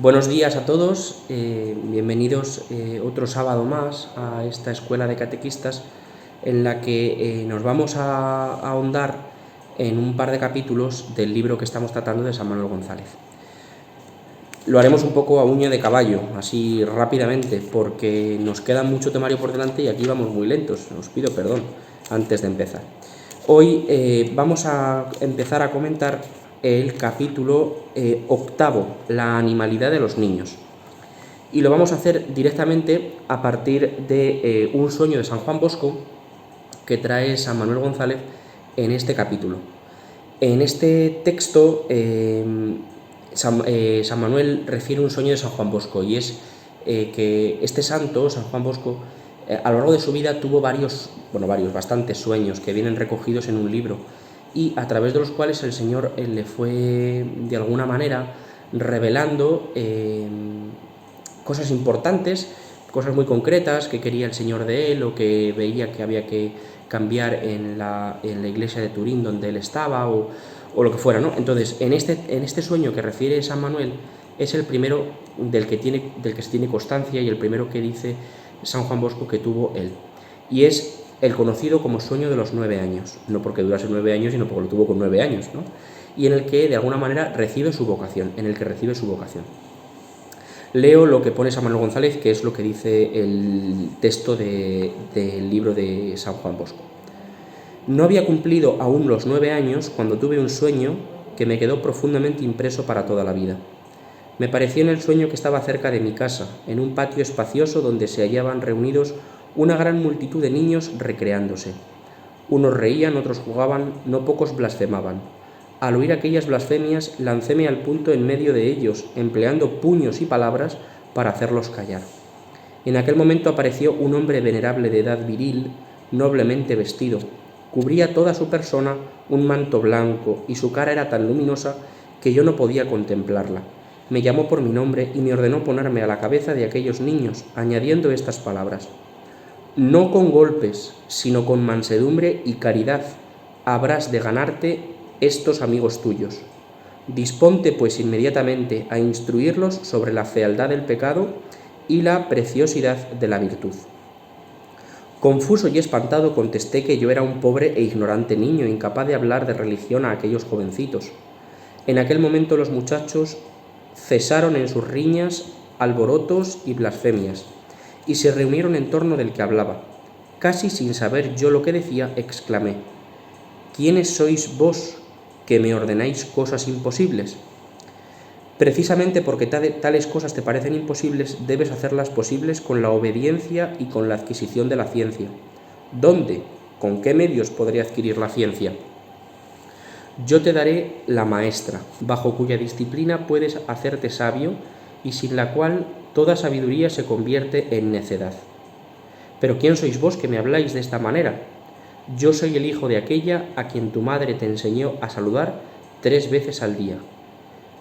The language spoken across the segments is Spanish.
Buenos días a todos, bienvenidos otro sábado más a esta escuela de catequistas en la que nos vamos a ahondar en un par de capítulos del libro que estamos tratando de San Manuel González. Lo haremos un poco a uña de caballo, así rápidamente, porque nos queda mucho temario por delante y aquí vamos muy lentos, os pido perdón antes de empezar. Hoy vamos a empezar a comentar el capítulo octavo, la animalidad de los niños. Y lo vamos a hacer directamente a partir de un sueño de San Juan Bosco que trae San Manuel González en este capítulo. En este texto San Manuel refiere un sueño de San Juan Bosco, y es que este santo, San Juan Bosco, a lo largo de su vida tuvo bastantes sueños que vienen recogidos en un libro, y a través de los cuales el Señor le fue de alguna manera revelando cosas importantes, cosas muy concretas que quería el Señor de él, o que veía que había que cambiar en la iglesia de Turín donde él estaba, o lo que fuera, ¿no? Entonces, en este sueño que refiere San Manuel, es el primero del que se tiene constancia, y el primero que dice San Juan Bosco que tuvo él. Y es el conocido como sueño de los 9 años, no porque durase 9 años, sino porque lo tuvo con 9 años, ¿no? Y en el que de alguna manera recibe su vocación, Leo lo que pone San Manuel González, que es lo que dice el texto del libro de San Juan Bosco. No había cumplido aún los 9 años cuando tuve un sueño que me quedó profundamente impreso para toda la vida. Me pareció en el sueño que estaba cerca de mi casa, en un patio espacioso donde se hallaban reunidos una gran multitud de niños recreándose. Unos reían, otros jugaban, no pocos blasfemaban. Al oír aquellas blasfemias, lancéme al punto en medio de ellos, empleando puños y palabras para hacerlos callar. En aquel momento apareció un hombre venerable de edad viril, noblemente vestido. Cubría toda su persona un manto blanco, y su cara era tan luminosa que yo no podía contemplarla. Me llamó por mi nombre y me ordenó ponerme a la cabeza de aquellos niños, añadiendo estas palabras: no con golpes, sino con mansedumbre y caridad habrás de ganarte estos amigos tuyos. Disponte pues inmediatamente a instruirlos sobre la fealdad del pecado y la preciosidad de la virtud. Confuso y espantado contesté que yo era un pobre e ignorante niño, incapaz de hablar de religión a aquellos jovencitos. En aquel momento los muchachos cesaron en sus riñas, alborotos y blasfemias, y se reunieron en torno del que hablaba. Casi sin saber yo lo que decía, exclamé: ¿quiénes sois vos que me ordenáis cosas imposibles? Precisamente porque tales cosas te parecen imposibles, debes hacerlas posibles con la obediencia y con la adquisición de la ciencia. ¿Dónde? ¿Con qué medios podré adquirir la ciencia? Yo te daré la maestra, bajo cuya disciplina puedes hacerte sabio, y sin la cual toda sabiduría se convierte en necedad. Pero ¿quién sois vos que me habláis de esta manera? Yo soy el hijo de aquella a quien tu madre te enseñó a saludar 3 veces al día.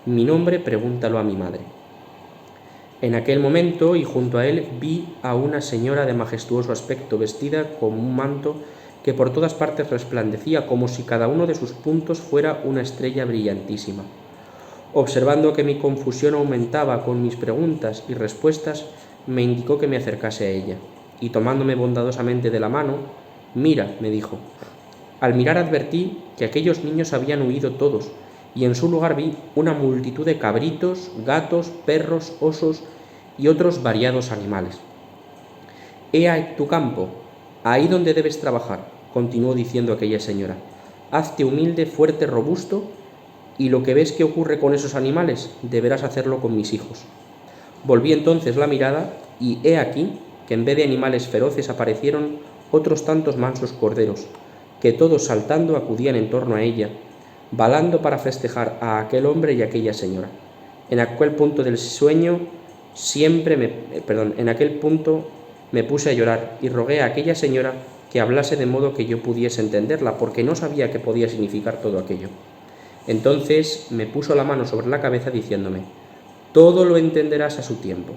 Mi nombre pregúntalo a mi madre. En aquel momento, y junto a él, vi a una señora de majestuoso aspecto, vestida con un manto que por todas partes resplandecía, como si cada uno de sus puntos fuera una estrella brillantísima. Observando que mi confusión aumentaba con mis preguntas y respuestas, me indicó que me acercase a ella, y tomándome bondadosamente de la mano: mira, me dijo. Al mirar advertí que aquellos niños habían huido todos, y en su lugar vi una multitud de cabritos, gatos, perros, osos y otros variados animales. He ahí tu campo, ahí donde debes trabajar, continuó diciendo aquella señora. Hazte humilde, fuerte, robusto, y lo que ves que ocurre con esos animales, deberás hacerlo con mis hijos. Volví entonces la mirada, y he aquí que en vez de animales feroces aparecieron otros tantos mansos corderos, que todos saltando acudían en torno a ella, balando para festejar a aquel hombre y a aquella señora. En aquel punto del sueño me puse a llorar y rogué a aquella señora que hablase de modo que yo pudiese entenderla, porque no sabía qué podía significar todo aquello. Entonces me puso la mano sobre la cabeza diciéndome: todo lo entenderás a su tiempo.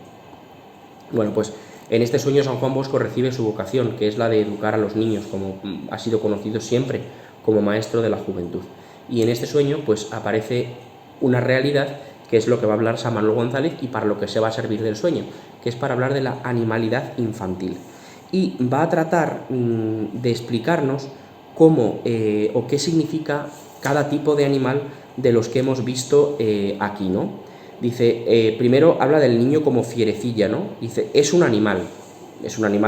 Bueno, pues en este sueño San Juan Bosco recibe su vocación, que es la de educar a los niños, como ha sido conocido siempre como maestro de la juventud. Y en este sueño pues aparece una realidad que es lo que va a hablar San Manuel González y para lo que se va a servir del sueño, que es para hablar de la animalidad infantil. Y va a tratar de explicarnos cómo o qué significa cada tipo de animal de los que hemos visto aquí, ¿no? Dice, primero habla del niño como fierecilla, ¿no? Dice, es un animal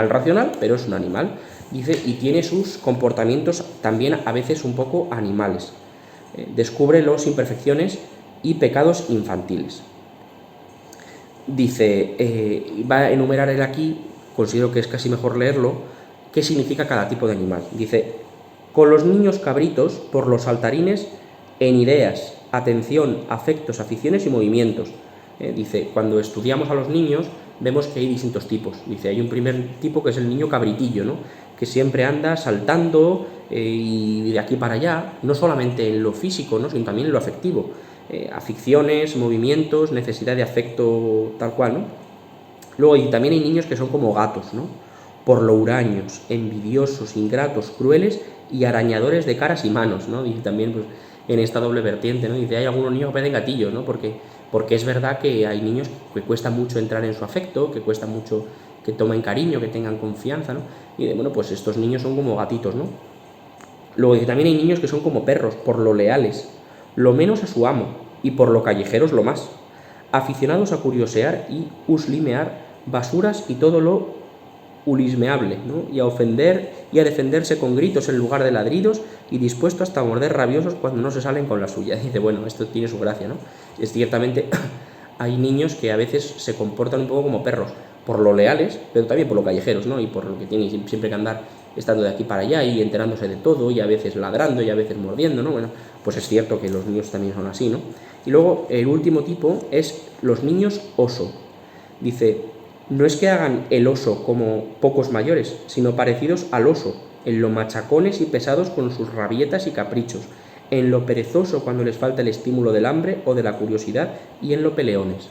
racional, pero es un animal. Dice, y tiene sus comportamientos también a veces un poco animales. Descubre las imperfecciones y pecados infantiles. Dice, va a enumerar él aquí, considero que es casi mejor leerlo, qué significa cada tipo de animal. Dice, con los niños cabritos por los saltarines en ideas, atención, afectos, aficiones y movimientos. Dice, cuando estudiamos a los niños vemos que hay distintos tipos. Dice, hay un primer tipo que es el niño cabritillo, ¿no? Que siempre anda saltando y de aquí para allá, no solamente en lo físico, ¿no? Sino también en lo afectivo. Aficiones, movimientos, necesidad de afecto tal cual, ¿no? Luego y también hay niños que son como gatos, ¿no? Por lo huraños, envidiosos, ingratos, crueles y arañadores de caras y manos, ¿no? Dice también pues, en esta doble vertiente, ¿no? Dice, hay algunos niños que parecen gatillos, ¿no? Porque es verdad que hay niños que cuesta mucho entrar en su afecto, que cuesta mucho que tomen cariño, que tengan confianza, ¿no? Y bueno, pues estos niños son como gatitos, ¿no? Luego dice, también hay niños que son como perros, por lo leales, lo menos a su amo, y por lo callejeros lo más, aficionados a curiosear y uslimear basuras y todo lo ulismeable, ¿no? Y a ofender y a defenderse con gritos en lugar de ladridos y dispuesto hasta a morder rabiosos cuando no se salen con la suya. Dice, bueno, esto tiene su gracia, ¿no? Es ciertamente, hay niños que a veces se comportan un poco como perros, por lo leales, pero también por lo callejeros, ¿no? Y por lo que tienen siempre que andar estando de aquí para allá y enterándose de todo y a veces ladrando y a veces mordiendo, ¿no? Bueno, pues es cierto que los niños también son así, ¿no? Y luego el último tipo es los niños oso. Dice, no es que hagan el oso como pocos mayores, sino parecidos al oso, en lo machacones y pesados con sus rabietas y caprichos, en lo perezoso cuando les falta el estímulo del hambre o de la curiosidad y en lo peleones.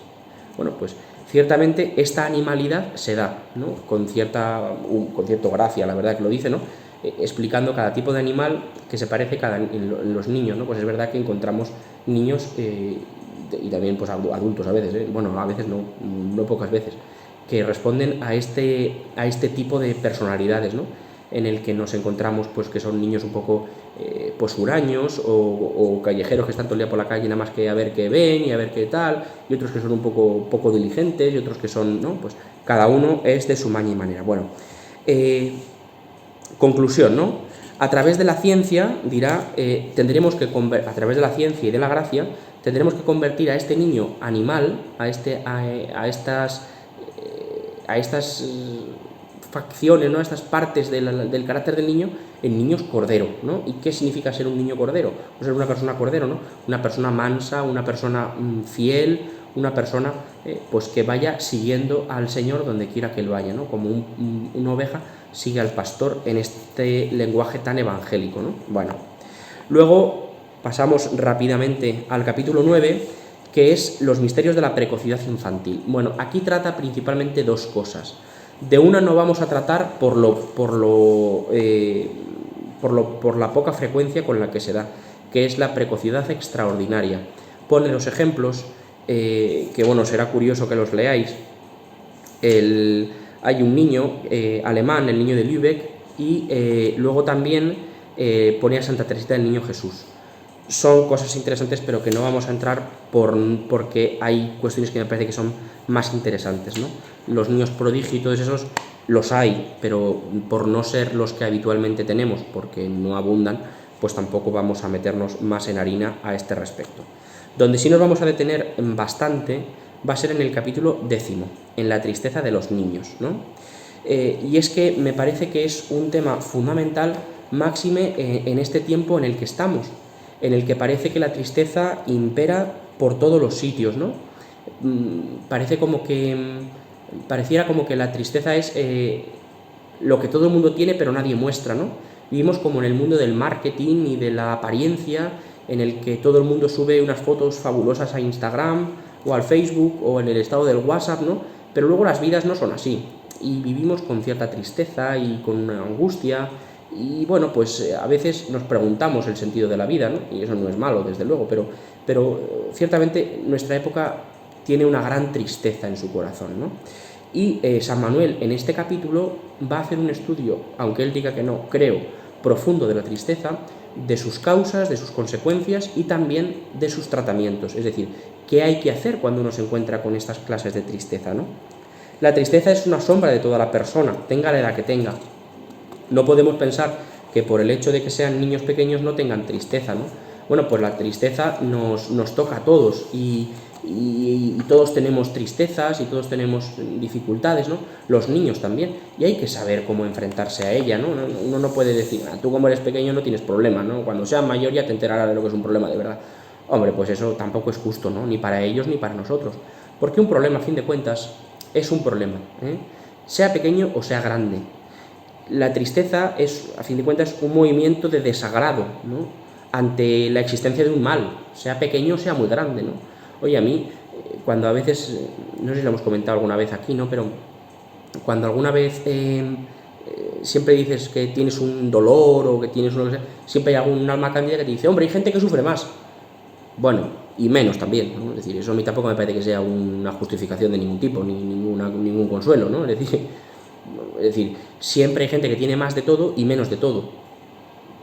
Bueno, pues ciertamente esta animalidad se da, ¿no? Con cierto gracia, la verdad que lo dice, ¿no? Explicando cada tipo de animal que se parece en los niños, ¿no? Pues es verdad que encontramos niños y también pues adultos a veces, bueno, a veces no pocas veces, que responden a este tipo de personalidades, ¿no? En el que nos encontramos pues que son niños un poco pues huraños o callejeros que están todo el día por la calle nada más que a ver qué ven y a ver qué tal, y otros que son un poco diligentes y otros que son, ¿no? Pues cada uno es de su maña y manera. Bueno, conclusión, ¿no? A través de la ciencia, dirá, tendremos que a través de la ciencia y de la gracia, tendremos que convertir a este niño animal, a estas facciones, ¿no? A estas partes del carácter del niño, en niños cordero, ¿no? ¿Y qué significa ser un niño cordero? Pues ser una persona cordero, ¿no? Una persona mansa, una persona fiel, una persona pues que vaya siguiendo al Señor donde quiera que él vaya, ¿no? Como una oveja sigue al pastor en este lenguaje tan evangélico, ¿no? Bueno, luego pasamos rápidamente al capítulo 9, que es los misterios de la precocidad infantil. Bueno, aquí trata principalmente dos cosas. De una no vamos a tratar por la poca frecuencia con la que se da, que es la precocidad extraordinaria. Pone los ejemplos, que bueno, será curioso que los leáis. Hay un niño alemán, el niño de Lübeck, y luego también pone a Santa Teresita del Niño Jesús. Son cosas interesantes, pero que no vamos a entrar porque hay cuestiones que me parece que son más interesantes, ¿no? Los niños prodigio y todos esos los hay, pero por no ser los que habitualmente tenemos, porque no abundan, pues tampoco vamos a meternos más en harina a este respecto. Donde sí nos vamos a detener bastante va a ser en el capítulo 10, en la tristeza de los niños, ¿no? Y es que me parece que es un tema fundamental, máxime en este tiempo en el que estamos, en el que parece que la tristeza impera por todos los sitios, ¿no? Pareciera como que la tristeza es lo que todo el mundo tiene pero nadie muestra, ¿no? Vivimos como en el mundo del marketing y de la apariencia, en el que todo el mundo sube unas fotos fabulosas a Instagram o al Facebook o en el estado del WhatsApp, ¿no? Pero luego las vidas no son así y vivimos con cierta tristeza y con una angustia Y bueno, pues a veces nos preguntamos el sentido de la vida, ¿no? Y eso no es malo, desde luego, pero ciertamente nuestra época tiene una gran tristeza en su corazón, ¿no? Y San Manuel en este capítulo va a hacer un estudio, aunque él diga que no, creo, profundo de la tristeza, de sus causas, de sus consecuencias y también de sus tratamientos. Es decir, qué hay que hacer cuando uno se encuentra con estas clases de tristeza, ¿no? La tristeza es una sombra de toda la persona, tenga la edad que tenga. No podemos pensar que por el hecho de que sean niños pequeños no tengan tristeza, ¿no? Bueno, pues la tristeza nos toca a todos y todos tenemos tristezas y todos tenemos dificultades, ¿no? Los niños también, y hay que saber cómo enfrentarse a ella, ¿no? Uno no puede decir, tú como eres pequeño no tienes problema, ¿no? Cuando seas mayor ya te enterarás de lo que es un problema de verdad. Hombre, pues eso tampoco es justo, ¿no? Ni para ellos ni para nosotros, porque un problema, a fin de cuentas, es un problema, ¿eh? Sea pequeño o sea grande. La tristeza es, a fin de cuentas, un movimiento de desagrado, ¿no? Ante la existencia de un mal, sea pequeño o sea muy grande, ¿no? Oye, a mí, cuando a veces, no sé si lo hemos comentado alguna vez aquí, ¿no? Pero cuando alguna vez siempre dices que tienes un dolor o que tienes una cosa, siempre hay algún alma cándida que te dice, hombre, hay gente que sufre más. Bueno, y menos también, ¿no? Es decir, eso a mí tampoco me parece que sea una justificación de ningún tipo, ni ningún consuelo, ¿no? Es decir, siempre hay gente que tiene más de todo y menos de todo.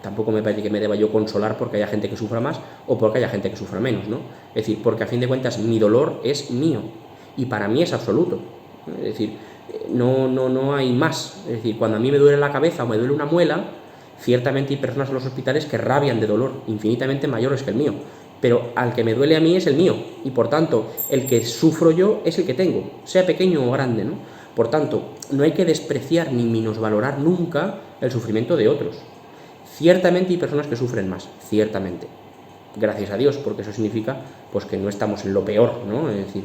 Tampoco me parece que me deba yo consolar porque haya gente que sufra más o porque haya gente que sufra menos, ¿no? Es decir, porque a fin de cuentas mi dolor es mío y para mí es absoluto. Es decir, no hay más. Es decir, cuando a mí me duele la cabeza o me duele una muela, ciertamente hay personas en los hospitales que rabian de dolor infinitamente mayores que el mío, pero al que me duele a mí es el mío y por tanto el que sufro yo es el que tengo, sea pequeño o grande, ¿no? Por tanto, no hay que despreciar ni minusvalorar nunca el sufrimiento de otros. Ciertamente hay personas que sufren más, ciertamente. Gracias a Dios, porque eso significa pues, que no estamos en lo peor, ¿no? Es decir,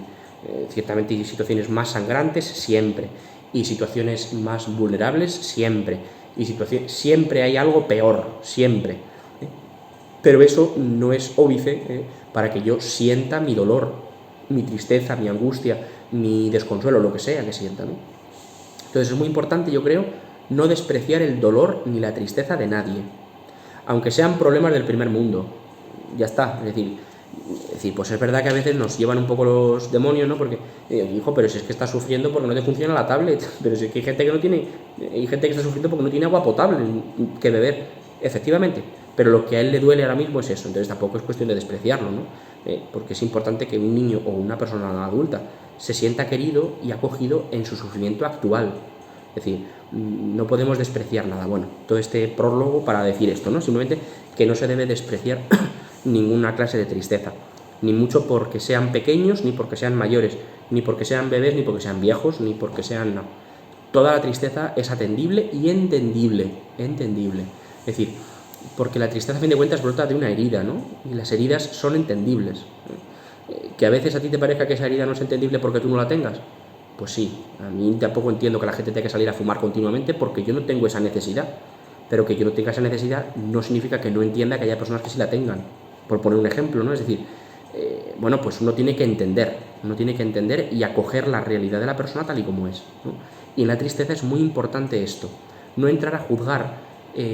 ciertamente hay situaciones más sangrantes siempre, y situaciones más vulnerables siempre, y siempre hay algo peor, siempre. Pero eso no es óbice para que yo sienta mi dolor, mi tristeza, mi angustia, mi desconsuelo, lo que sea que sienta, ¿no? Entonces es muy importante, yo creo, no despreciar el dolor ni la tristeza de nadie, aunque sean problemas del primer mundo. Ya está, es decir, pues es verdad que a veces nos llevan un poco los demonios, ¿no? Porque, hijo, pero si es que estás sufriendo porque no te funciona la tablet, pero si es que hay gente que no tiene, hay gente que está sufriendo porque no tiene agua potable que beber, efectivamente, pero lo que a él le duele ahora mismo es eso, entonces tampoco es cuestión de despreciarlo, ¿no? Porque es importante que un niño o una persona adulta se sienta querido y acogido en su sufrimiento actual. Es decir, no podemos despreciar nada. Bueno, todo este prólogo para decir esto, ¿no? Simplemente que no se debe despreciar ninguna clase de tristeza, ni mucho porque sean pequeños, ni porque sean mayores, ni porque sean bebés, ni porque sean viejos, ni porque sean... No. Toda la tristeza es atendible y entendible. Es decir, porque la tristeza a fin de cuentas brota de una herida, ¿no? Y las heridas son entendibles. Que a veces a ti te parezca que esa herida no es entendible porque tú no la tengas, pues sí, a mí tampoco entiendo que la gente tenga que salir a fumar continuamente porque yo no tengo esa necesidad, pero que yo no tenga esa necesidad no significa que no entienda que haya personas que sí la tengan, por poner un ejemplo, ¿no? Es decir, bueno, pues uno tiene que entender y acoger la realidad de la persona tal y como es, ¿no? Y en la tristeza es muy importante esto, no entrar a juzgar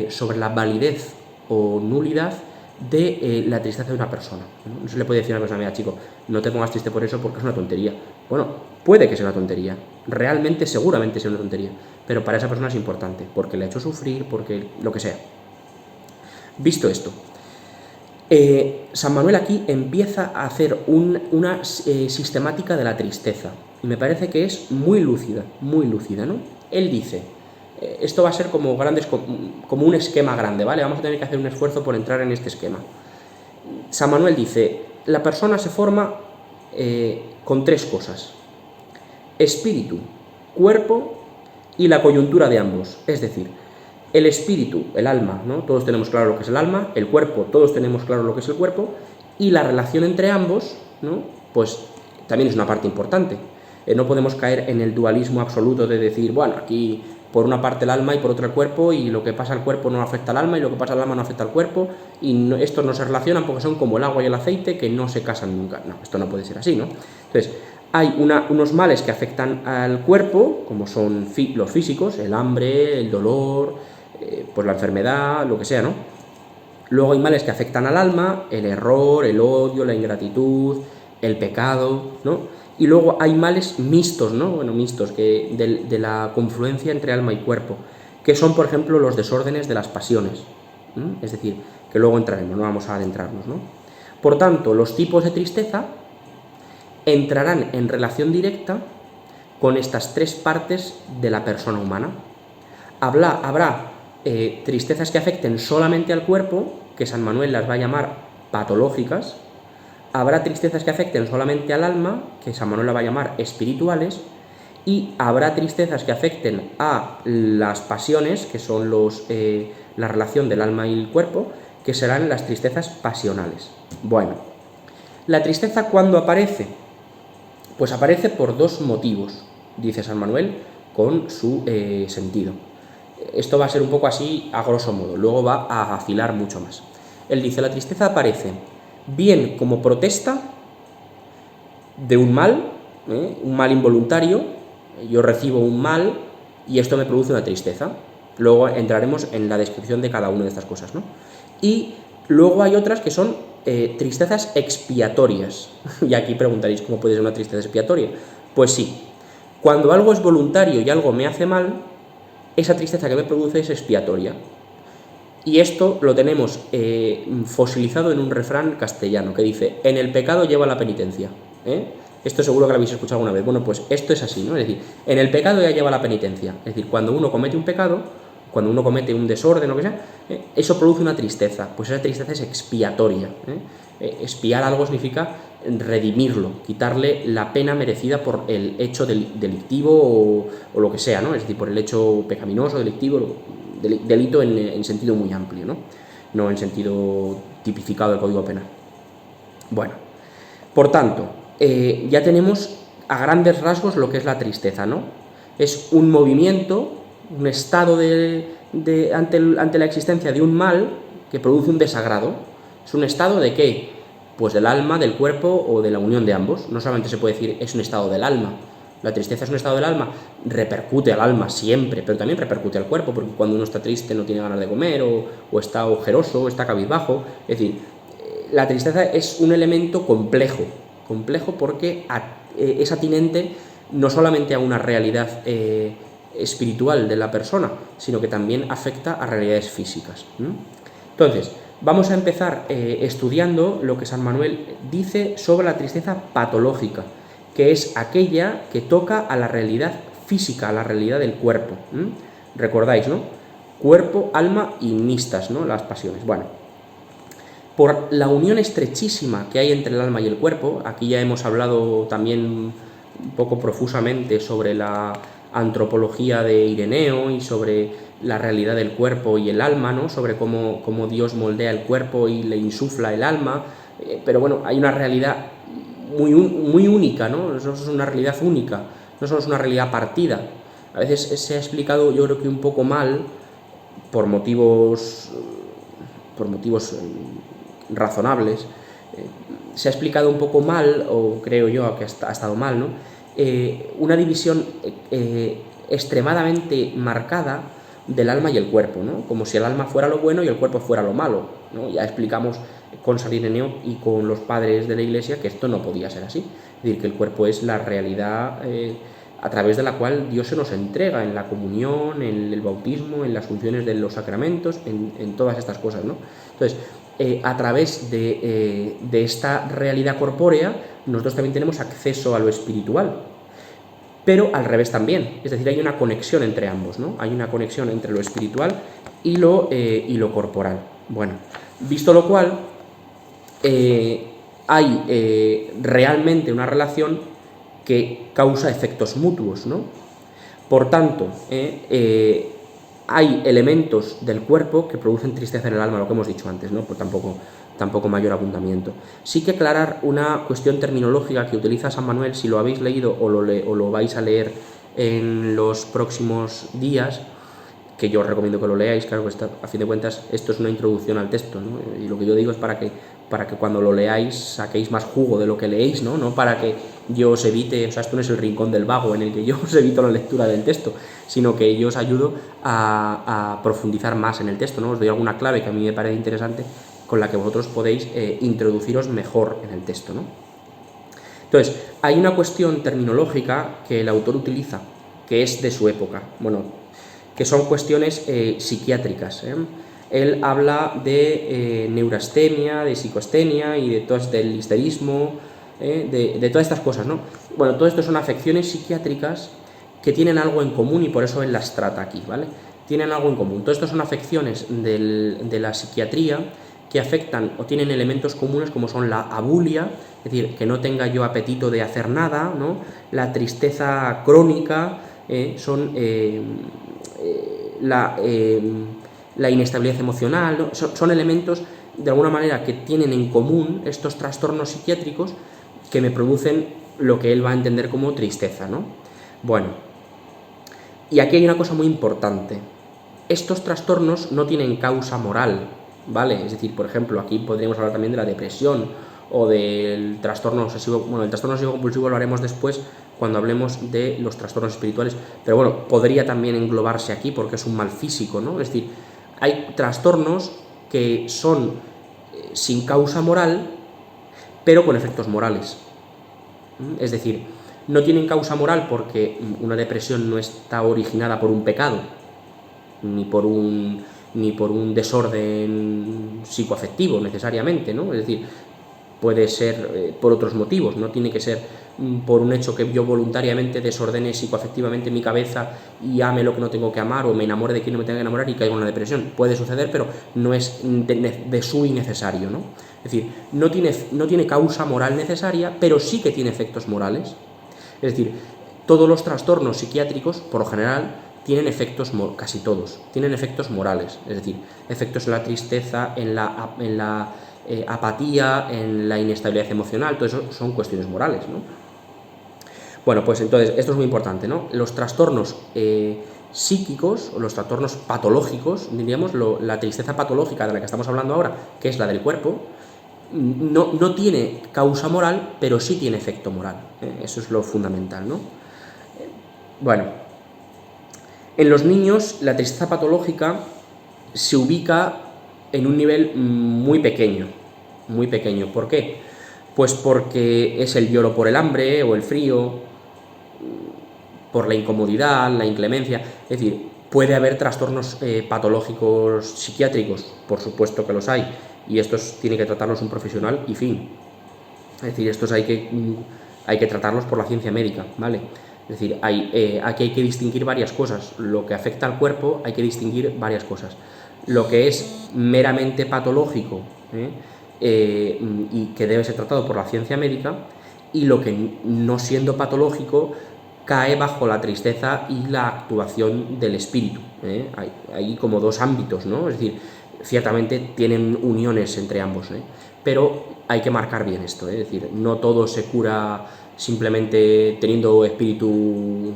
sobre la validez o nulidad de la tristeza de una persona. No se le puede decir a una persona, mira chico, no te pongas triste por eso porque es una tontería. Bueno, puede que sea una tontería, realmente seguramente sea una tontería, pero para esa persona es importante, porque le ha hecho sufrir, porque lo que sea. Visto esto, San Manuel aquí empieza a hacer una sistemática de la tristeza, y me parece que es muy lúcida, ¿no? Él dice, esto va a ser como un esquema grande, ¿vale? Vamos a tener que hacer un esfuerzo por entrar en este esquema. San Manuel dice, la persona se forma con tres cosas: espíritu, cuerpo y la coyuntura de ambos. Es decir, el espíritu, el alma, ¿no? Todos tenemos claro lo que es el alma, el cuerpo, todos tenemos claro lo que es el cuerpo, y la relación entre ambos, ¿no? Pues también es una parte importante. No podemos caer en el dualismo absoluto de decir, bueno, aquí por una parte el alma y por otra el cuerpo, y lo que pasa al cuerpo no afecta al alma y lo que pasa al alma no afecta al cuerpo, y estos no se relacionan porque son como el agua y el aceite que no se casan nunca. No, esto no puede ser así, ¿no? Entonces, hay unos males que afectan al cuerpo, como son los físicos, el hambre, el dolor, pues la enfermedad, lo que sea, ¿no? Luego hay males que afectan al alma, el error, el odio, la ingratitud, el pecado, ¿no? Y luego hay males mixtos, ¿no? Bueno, mixtos, que de la confluencia entre alma y cuerpo, que son, por ejemplo, los desórdenes de las pasiones. Es decir, que luego entraremos, no vamos a adentrarnos, ¿no? Por tanto, los tipos de tristeza entrarán en relación directa con estas tres partes de la persona humana. Habrá tristezas que afecten solamente al cuerpo, que San Manuel las va a llamar patológicas. Habrá tristezas que afecten solamente al alma, que San Manuel las va a llamar espirituales. Y habrá tristezas que afecten a las pasiones, que son la relación del alma y el cuerpo, que serán las tristezas pasionales. Bueno, ¿la tristeza cuándo aparece? Pues aparece por dos motivos, dice San Manuel, con su sentido. Esto va a ser un poco así a grosso modo, luego va a afilar mucho más. Él dice, la tristeza aparece bien como protesta de un mal involuntario. Yo recibo un mal y esto me produce una tristeza. Luego entraremos en la descripción de cada una de estas cosas, ¿no? Y luego hay otras que son tristezas expiatorias. Y aquí preguntaréis, ¿cómo puede ser una tristeza expiatoria? Pues sí, cuando algo es voluntario y algo me hace mal, esa tristeza que me produce es expiatoria. Y esto lo tenemos fosilizado en un refrán castellano que dice, en el pecado lleva la penitencia. Esto seguro que lo habéis escuchado alguna vez. Bueno, pues esto es así, ¿no? Es decir, en el pecado ya lleva la penitencia. Es decir, cuando uno comete un pecado, cuando uno comete un desorden o lo que sea, eso produce una tristeza. Pues esa tristeza es expiatoria. Expiar algo significa redimirlo, quitarle la pena merecida por el hecho delictivo o lo que sea, ¿no? Es decir, por el hecho pecaminoso, delictivo, delito en sentido muy amplio, ¿no? No en sentido tipificado del Código Penal. Bueno, por tanto, ya tenemos a grandes rasgos lo que es la tristeza, ¿no? Es un movimiento, un estado ante la existencia de un mal que produce un desagrado. ¿Es un estado de qué? Pues del alma, del cuerpo o de la unión de ambos. No solamente se puede decir es un estado del alma. La tristeza es un estado del alma, repercute al alma siempre, pero también repercute al cuerpo, porque cuando uno está triste no tiene ganas de comer, o está ojeroso, o está cabizbajo. Es decir, la tristeza es un elemento complejo porque es atinente no solamente a una realidad espiritual de la persona, sino que también afecta a realidades físicas. Entonces, vamos a empezar estudiando lo que San Manuel dice sobre la tristeza patológica, que es aquella que toca a la realidad física, a la realidad del cuerpo. ¿Recordáis, no? Cuerpo, alma y mixtas, ¿no? Las pasiones. Bueno, por la unión estrechísima que hay entre el alma y el cuerpo, aquí ya hemos hablado también un poco profusamente sobre la antropología de Ireneo y sobre la realidad del cuerpo y el alma, ¿no? Sobre cómo Dios moldea el cuerpo y le insufla el alma, pero bueno, hay una realidad muy única, ¿no? Eso es una realidad única, no solo es una realidad partida. A veces se ha explicado, yo creo que un poco mal, por motivos razonables, se ha explicado un poco mal, o creo yo que ha estado mal, ¿no? Una división extremadamente marcada del alma y el cuerpo, ¿no? Como si el alma fuera lo bueno y el cuerpo fuera lo malo, ¿no? Ya explicamos con San Ireneo y con los padres de la Iglesia que esto no podía ser así, es decir, que el cuerpo es la realidad a través de la cual Dios se nos entrega en la comunión, en el bautismo, en las funciones de los sacramentos, en todas estas cosas, ¿no? Entonces, a través de esta realidad corpórea, nosotros también tenemos acceso a lo espiritual, pero al revés también, es decir, hay una conexión entre ambos, ¿no? Hay una conexión entre lo espiritual y lo corporal. Bueno, visto lo cual, hay realmente una relación que causa efectos mutuos, ¿no? Por tanto, hay elementos del cuerpo que producen tristeza en el alma, lo que hemos dicho antes, ¿no? Pues tampoco mayor abundamiento. Sí que aclarar una cuestión terminológica que utiliza San Manuel, si lo habéis leído o lo vais a leer en los próximos días, que yo os recomiendo que lo leáis. Claro, pues a fin de cuentas esto es una introducción al texto, ¿no? Y lo que yo digo es para que cuando lo leáis saquéis más jugo de lo que leéis, ¿no? No para que yo os evite, o sea, esto no es el rincón del vago en el que yo os evito la lectura del texto, sino que yo os ayudo a profundizar más en el texto, ¿no? Os doy alguna clave que a mí me parece interesante con la que vosotros podéis introduciros mejor en el texto, ¿no? Entonces, hay una cuestión terminológica que el autor utiliza, que es de su época, bueno, que son cuestiones psiquiátricas. Él habla de neurastemia, de psicostenia y del histerismo, de todas estas cosas, ¿no? Bueno, todo esto son afecciones psiquiátricas que tienen algo en común y por eso él las trata aquí, ¿vale? Tienen algo en común. Todo esto son afecciones de la psiquiatría que afectan o tienen elementos comunes como son la abulia, es decir, que no tenga yo apetito de hacer nada, ¿no? La tristeza crónica, son la inestabilidad emocional, ¿no? Son elementos de alguna manera que tienen en común estos trastornos psiquiátricos que me producen lo que él va a entender como tristeza, ¿no? Bueno, y aquí hay una cosa muy importante. Estos trastornos no tienen causa moral, ¿vale? Es decir, por ejemplo, aquí podríamos hablar también de la depresión o del trastorno obsesivo. Bueno, el trastorno obsesivo compulsivo lo haremos después cuando hablemos de los trastornos espirituales, pero bueno, podría también englobarse aquí porque es un mal físico, ¿no? Es decir, hay trastornos que son sin causa moral, pero con efectos morales. Es decir, no tienen causa moral porque una depresión no está originada por un pecado, ni por un desorden psicoafectivo necesariamente, ¿no? Es decir, puede ser por otros motivos, no tiene que ser por un hecho que yo voluntariamente desordene psicoafectivamente mi cabeza y ame lo que no tengo que amar o me enamore de quien no me tenga que enamorar y caiga en una depresión. Puede suceder, pero no es de su innecesario, ¿no? Es decir, no tiene causa moral necesaria, pero sí que tiene efectos morales. Es decir, todos los trastornos psiquiátricos, por lo general, tienen efectos, casi todos, tienen efectos morales, es decir, efectos en la tristeza, en la apatía, en la inestabilidad emocional, todo eso son cuestiones morales, ¿no? Bueno, pues entonces, esto es muy importante, ¿no? Los trastornos psíquicos, o los trastornos patológicos, diríamos, la tristeza patológica de la que estamos hablando ahora, que es la del cuerpo, no tiene causa moral, pero sí tiene efecto moral, eso es lo fundamental, ¿no? Bueno, en los niños la tristeza patológica se ubica en un nivel muy pequeño, muy pequeño. ¿Por qué? Pues porque es el lloro por el hambre o el frío, por la incomodidad, la inclemencia. Es decir, puede haber trastornos patológicos psiquiátricos, por supuesto que los hay, y estos tiene que tratarlos un profesional y fin. Es decir, estos hay que tratarlos por la ciencia médica, ¿vale? Es decir, aquí hay que distinguir varias cosas. Lo que afecta al cuerpo hay que distinguir varias cosas. Lo que es meramente patológico y que debe ser tratado por la ciencia médica, y lo que no siendo patológico cae bajo la tristeza y la actuación del espíritu. Hay como dos ámbitos, ¿no? Es decir, ciertamente tienen uniones entre ambos, pero hay que marcar bien esto, es decir, no todo se cura simplemente teniendo espíritu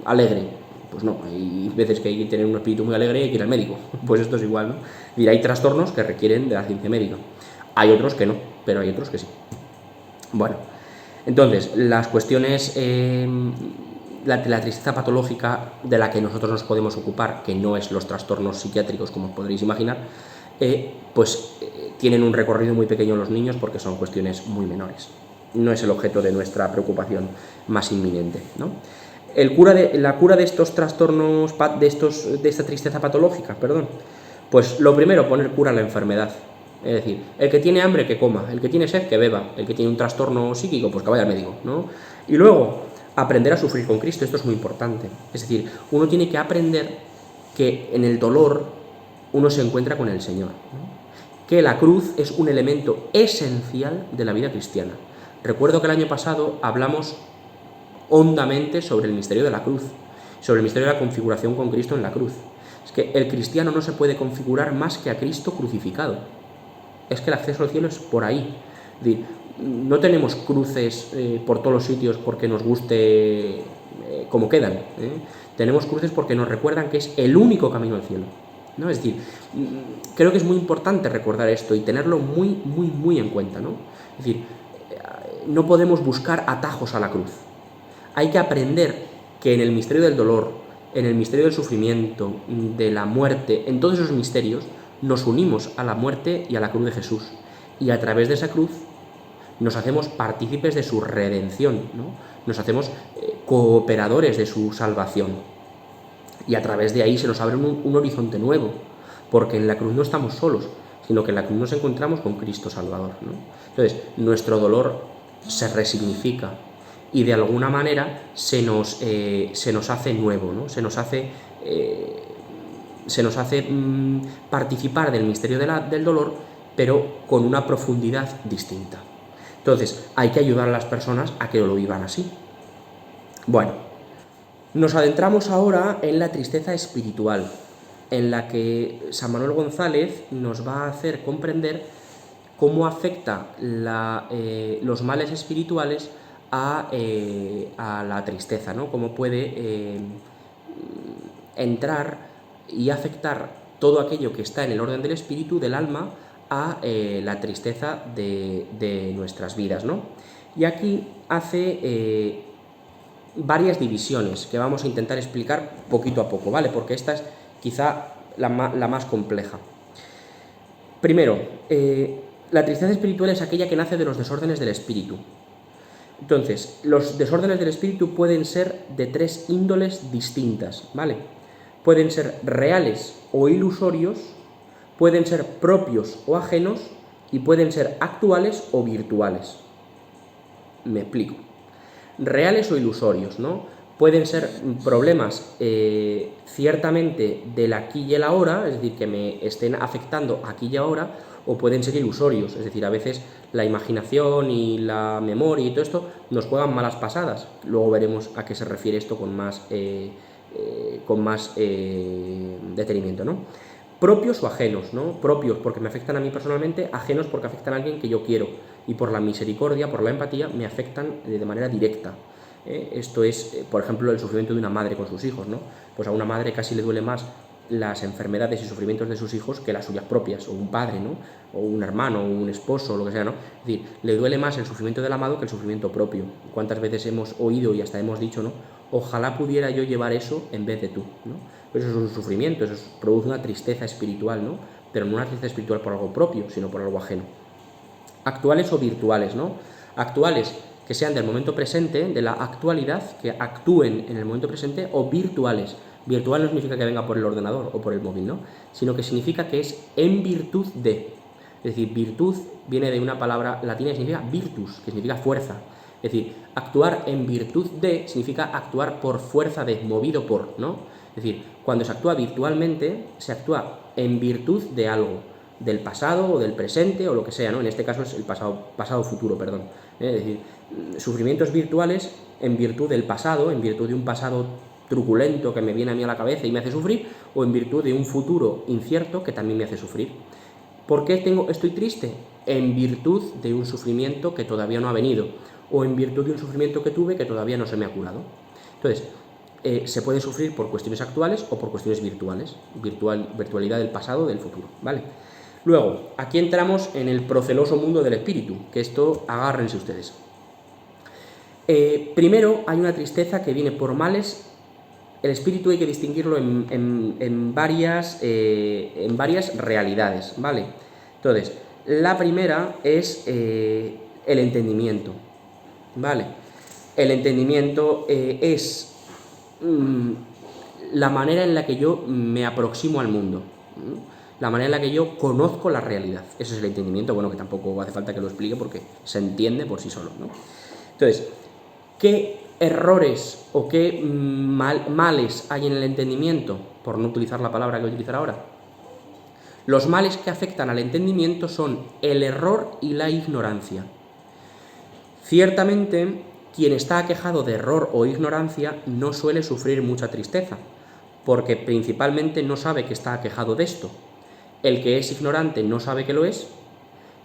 alegre. Pues no, hay veces que hay que tener un espíritu muy alegre y hay que ir al médico. Pues esto es igual, ¿no? Es decir, hay trastornos que requieren de la ciencia médica. Hay otros que no, pero hay otros que sí. Bueno, entonces, las cuestiones, la tristeza patológica de la que nosotros nos podemos ocupar, que no es los trastornos psiquiátricos, como os podréis imaginar, tienen un recorrido muy pequeño en los niños porque son cuestiones muy menores. No es el objeto de nuestra preocupación más inminente, ¿no? La cura de estos trastornos, de esta tristeza patológica, pues lo primero, poner cura a la enfermedad. Es decir, el que tiene hambre, que coma, el que tiene sed, que beba, el que tiene un trastorno psíquico, pues que vaya al médico, ¿no? Y luego, aprender a sufrir con Cristo, esto es muy importante. Es decir, uno tiene que aprender que en el dolor uno se encuentra con el Señor, ¿no? Que la cruz es un elemento esencial de la vida cristiana. Recuerdo que el año pasado hablamos hondamente sobre el misterio de la cruz, sobre el misterio de la configuración con Cristo en la cruz. Es que el cristiano no se puede configurar más que a Cristo crucificado. Es que el acceso al cielo es por ahí. Es decir, no tenemos cruces por todos los sitios porque nos guste como quedan. Tenemos cruces porque nos recuerdan que es el único camino al cielo, ¿no? Es decir, creo que es muy importante recordar esto y tenerlo muy, muy, muy en cuenta, ¿no? Es decir, no podemos buscar atajos a la cruz. Hay que aprender que en el misterio del dolor, en el misterio del sufrimiento, de la muerte, en todos esos misterios, nos unimos a la muerte y a la cruz de Jesús. Y a través de esa cruz nos hacemos partícipes de su redención, ¿no? Nos hacemos cooperadores de su salvación. Y a través de ahí se nos abre un horizonte nuevo, porque en la cruz no estamos solos, sino que en la cruz nos encontramos con Cristo Salvador, ¿no? Entonces, nuestro dolor se resignifica y de alguna manera se nos hace nuevo, ¿no? Se nos hace participar del misterio del dolor, pero con una profundidad distinta. Entonces, hay que ayudar a las personas a que lo vivan así. Bueno, nos adentramos ahora en la tristeza espiritual, en la que San Manuel González nos va a hacer comprender cómo afecta los males espirituales a la tristeza, ¿no? Cómo puede entrar y afectar todo aquello que está en el orden del espíritu, del alma, a la tristeza de nuestras vidas, ¿no? Y aquí hace varias divisiones que vamos a intentar explicar poquito a poco, ¿vale? Porque esta es quizá la más compleja. Primero, la tristeza espiritual es aquella que nace de los desórdenes del espíritu. Entonces, los desórdenes del espíritu pueden ser de 3 índoles distintas, ¿vale? Pueden ser reales o ilusorios, pueden ser propios o ajenos y pueden ser actuales o virtuales. Me explico. Reales o ilusorios, ¿no? Pueden ser problemas ciertamente del aquí y el ahora, es decir, que me estén afectando aquí y ahora, o pueden ser ilusorios, es decir, a veces la imaginación y la memoria y todo esto nos juegan malas pasadas. Luego veremos a qué se refiere esto con más detenimiento, ¿no? Propios o ajenos, ¿no? Propios porque me afectan a mí personalmente, ajenos porque afectan a alguien que yo quiero y por la misericordia, por la empatía, me afectan de manera directa. Esto es, por ejemplo, el sufrimiento de una madre con sus hijos, ¿no? Pues a una madre casi le duele más las enfermedades y sufrimientos de sus hijos que las suyas propias, o un padre, ¿no? O un hermano, o un esposo, o lo que sea, ¿no? Es decir, le duele más el sufrimiento del amado que el sufrimiento propio. ¿Cuántas veces hemos oído y hasta hemos dicho, ¿no? Ojalá pudiera yo llevar eso en vez de tú, ¿no? Pues eso es un sufrimiento, eso produce una tristeza espiritual, ¿no? Pero no una tristeza espiritual por algo propio, sino por algo ajeno. Actuales o virtuales, ¿no? Actuales que sean del momento presente, de la actualidad, que actúen en el momento presente, o virtuales. Virtual no significa que venga por el ordenador o por el móvil, ¿no? Sino que significa que es en virtud de. Es decir, virtud viene de una palabra latina que significa virtus, que significa fuerza. Es decir, actuar en virtud de significa actuar por fuerza de, movido por, ¿no? Es decir, cuando se actúa virtualmente, se actúa en virtud de algo, del pasado o del presente o lo que sea, ¿no? En este caso es el pasado futuro, perdón. Es decir, sufrimientos virtuales en virtud del pasado, en virtud de un pasado truculento que me viene a mí a la cabeza y me hace sufrir, o en virtud de un futuro incierto que también me hace sufrir. ¿Por qué estoy triste? En virtud de un sufrimiento que todavía no ha venido, o en virtud de un sufrimiento que tuve que todavía no se me ha curado. Entonces, se puede sufrir por cuestiones actuales o por cuestiones virtuales, virtualidad del pasado o del futuro, ¿vale? Luego, aquí entramos en el proceloso mundo del espíritu, que esto agárrense ustedes. Primero, hay una tristeza que viene por males. El espíritu hay que distinguirlo en varias realidades, ¿vale? Entonces, la primera es el entendimiento, ¿vale? El entendimiento es la manera en la que yo me aproximo al mundo, la manera en la que yo conozco la realidad. Ese es el entendimiento, bueno, que tampoco hace falta que lo explique porque se entiende por sí solo, ¿no? Entonces, ¿qué errores o qué males hay en el entendimiento? Por no utilizar la palabra que voy a utilizar ahora. Los males que afectan al entendimiento son el error y la ignorancia. Ciertamente, quien está aquejado de error o ignorancia no suele sufrir mucha tristeza, porque principalmente no sabe que está aquejado de esto. El que es ignorante no sabe que lo es,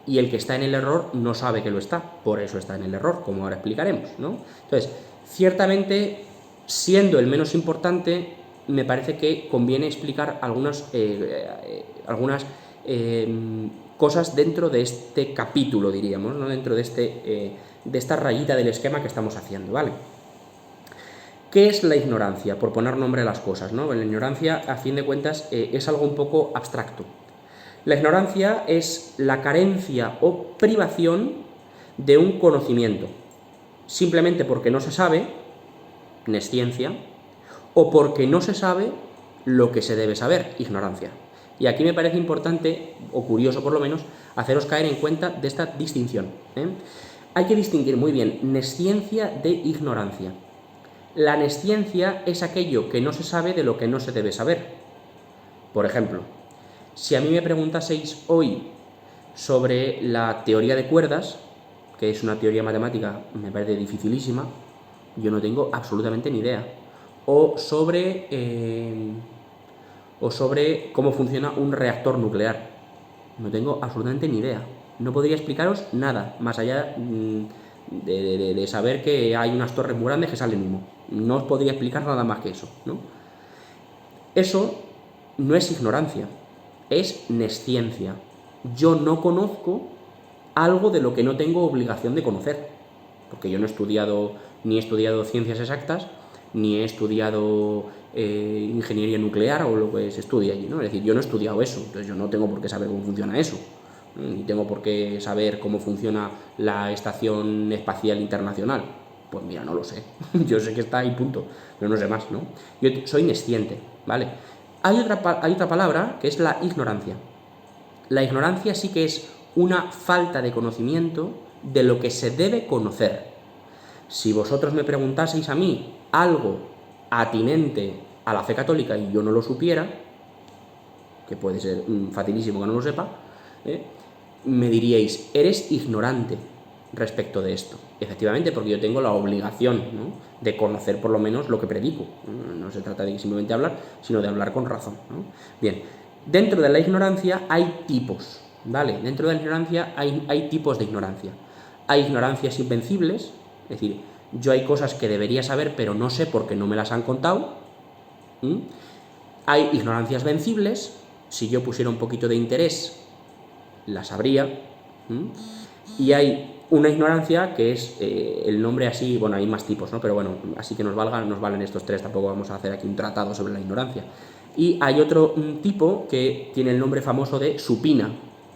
y el que está en el error no sabe que lo está, por eso está en el error, como ahora explicaremos, ¿no? Entonces, ciertamente siendo el menos importante, me parece que conviene explicar algunas cosas dentro de este capítulo, diríamos, ¿no? Dentro de esta rayita del esquema que estamos haciendo, ¿vale? ¿Qué es la ignorancia? Por poner nombre a las cosas, ¿no? La ignorancia, a fin de cuentas, es algo un poco abstracto. La ignorancia es la carencia o privación de un conocimiento, simplemente porque no se sabe, nesciencia, o porque no se sabe lo que se debe saber, ignorancia. Y aquí me parece importante, o curioso por lo menos, haceros caer en cuenta de esta distinción, ¿eh? Hay que distinguir muy bien nesciencia de ignorancia. La nesciencia es aquello que no se sabe de lo que no se debe saber. Por ejemplo, si a mí me preguntaseis hoy sobre la teoría de cuerdas, que es una teoría matemática, me parece dificilísima, yo no tengo absolutamente ni idea. O sobre cómo funciona un reactor nuclear, no tengo absolutamente ni idea. No podría explicaros nada, más allá de saber que hay unas torres muy grandes que salen humo. No os podría explicar nada más que eso, ¿no? Eso no es ignorancia, es nesciencia. Yo no conozco algo de lo que no tengo obligación de conocer, porque yo no he estudiado, ni he estudiado ciencias exactas, ni he estudiado ingeniería nuclear o lo que se estudia allí, ¿no? Es decir, yo no he estudiado eso, entonces yo no tengo por qué saber cómo funciona eso, ni tengo por qué saber cómo funciona la Estación Espacial Internacional. Pues mira, no lo sé, yo sé que está ahí, punto, pero no sé más, ¿no? Yo soy nesciente, ¿vale? Hay otra palabra que es la ignorancia. La ignorancia sí que es una falta de conocimiento de lo que se debe conocer. Si vosotros me preguntaseis a mí algo atinente a la fe católica y yo no lo supiera, que puede ser facilísimo que no lo sepa, me diríais, eres ignorante respecto de esto. Efectivamente, porque yo tengo la obligación, ¿no?, de conocer por lo menos lo que predico. No se trata de simplemente hablar, sino de hablar con razón, ¿no? Bien, dentro de la ignorancia hay tipos, ¿vale? Dentro de la ignorancia hay tipos de ignorancia. Hay ignorancias invencibles, es decir, yo hay cosas que debería saber pero no sé porque no me las han contado. Hay ignorancias vencibles, si yo pusiera un poquito de interés, las sabría. Y hay una ignorancia que es el nombre así, bueno, hay más tipos, ¿no? Pero bueno, así que nos valen estos tres, tampoco vamos a hacer aquí un tratado sobre la ignorancia. Y hay otro tipo que tiene el nombre famoso de supina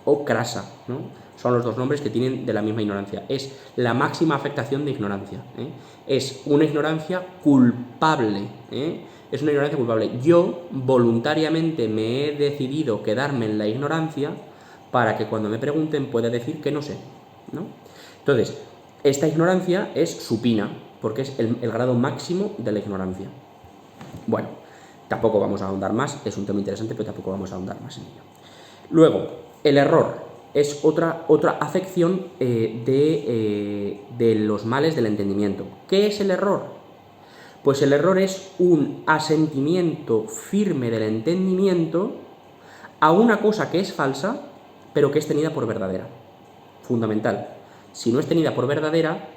o crasa, ¿no? Son los dos nombres que tienen de la misma ignorancia. Es la máxima afectación de ignorancia, ¿eh? Es una ignorancia culpable, ¿eh? Es una ignorancia culpable. Yo voluntariamente me he decidido quedarme en la ignorancia para que cuando me pregunten pueda decir que no sé, ¿no? Entonces, esta ignorancia es supina, porque es el grado máximo de la ignorancia. Bueno, tampoco vamos a ahondar más, es un tema interesante, pero tampoco vamos a ahondar más en ello. Luego, el error es otra afección de los males del entendimiento. ¿Qué es el error? Pues el error es un asentimiento firme del entendimiento a una cosa que es falsa, pero que es tenida por verdadera. Fundamental. Si no es tenida por verdadera,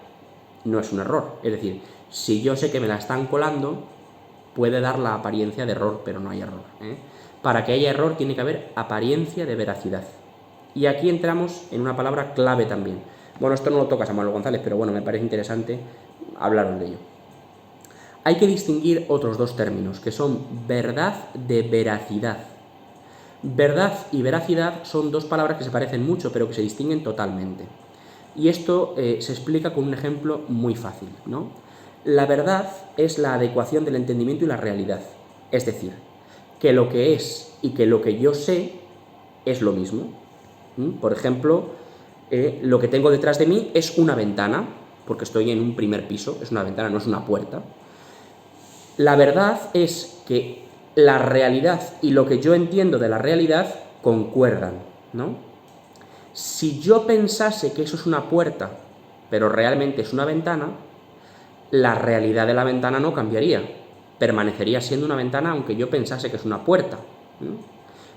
no es un error. Es decir, si yo sé que me la están colando, puede dar la apariencia de error, pero no hay error, ¿eh? Para que haya error tiene que haber apariencia de veracidad. Y aquí entramos en una palabra clave también. Bueno, esto no lo toca Samuel González, pero bueno, me parece interesante hablaros de ello. Hay que distinguir otros dos términos, que son verdad de veracidad. Verdad y veracidad son dos palabras que se parecen mucho, pero que se distinguen totalmente. Y esto se explica con un ejemplo muy fácil, ¿no? La verdad es la adecuación del entendimiento y la realidad. Es decir, que lo que es y que lo que yo sé es lo mismo. Por ejemplo, lo que tengo detrás de mí es una ventana, porque estoy en un primer piso, es una ventana, no es una puerta. La verdad es que la realidad y lo que yo entiendo de la realidad concuerdan, ¿no? Si yo pensase que eso es una puerta, pero realmente es una ventana, la realidad de la ventana no cambiaría, permanecería siendo una ventana aunque yo pensase que es una puerta, ¿no?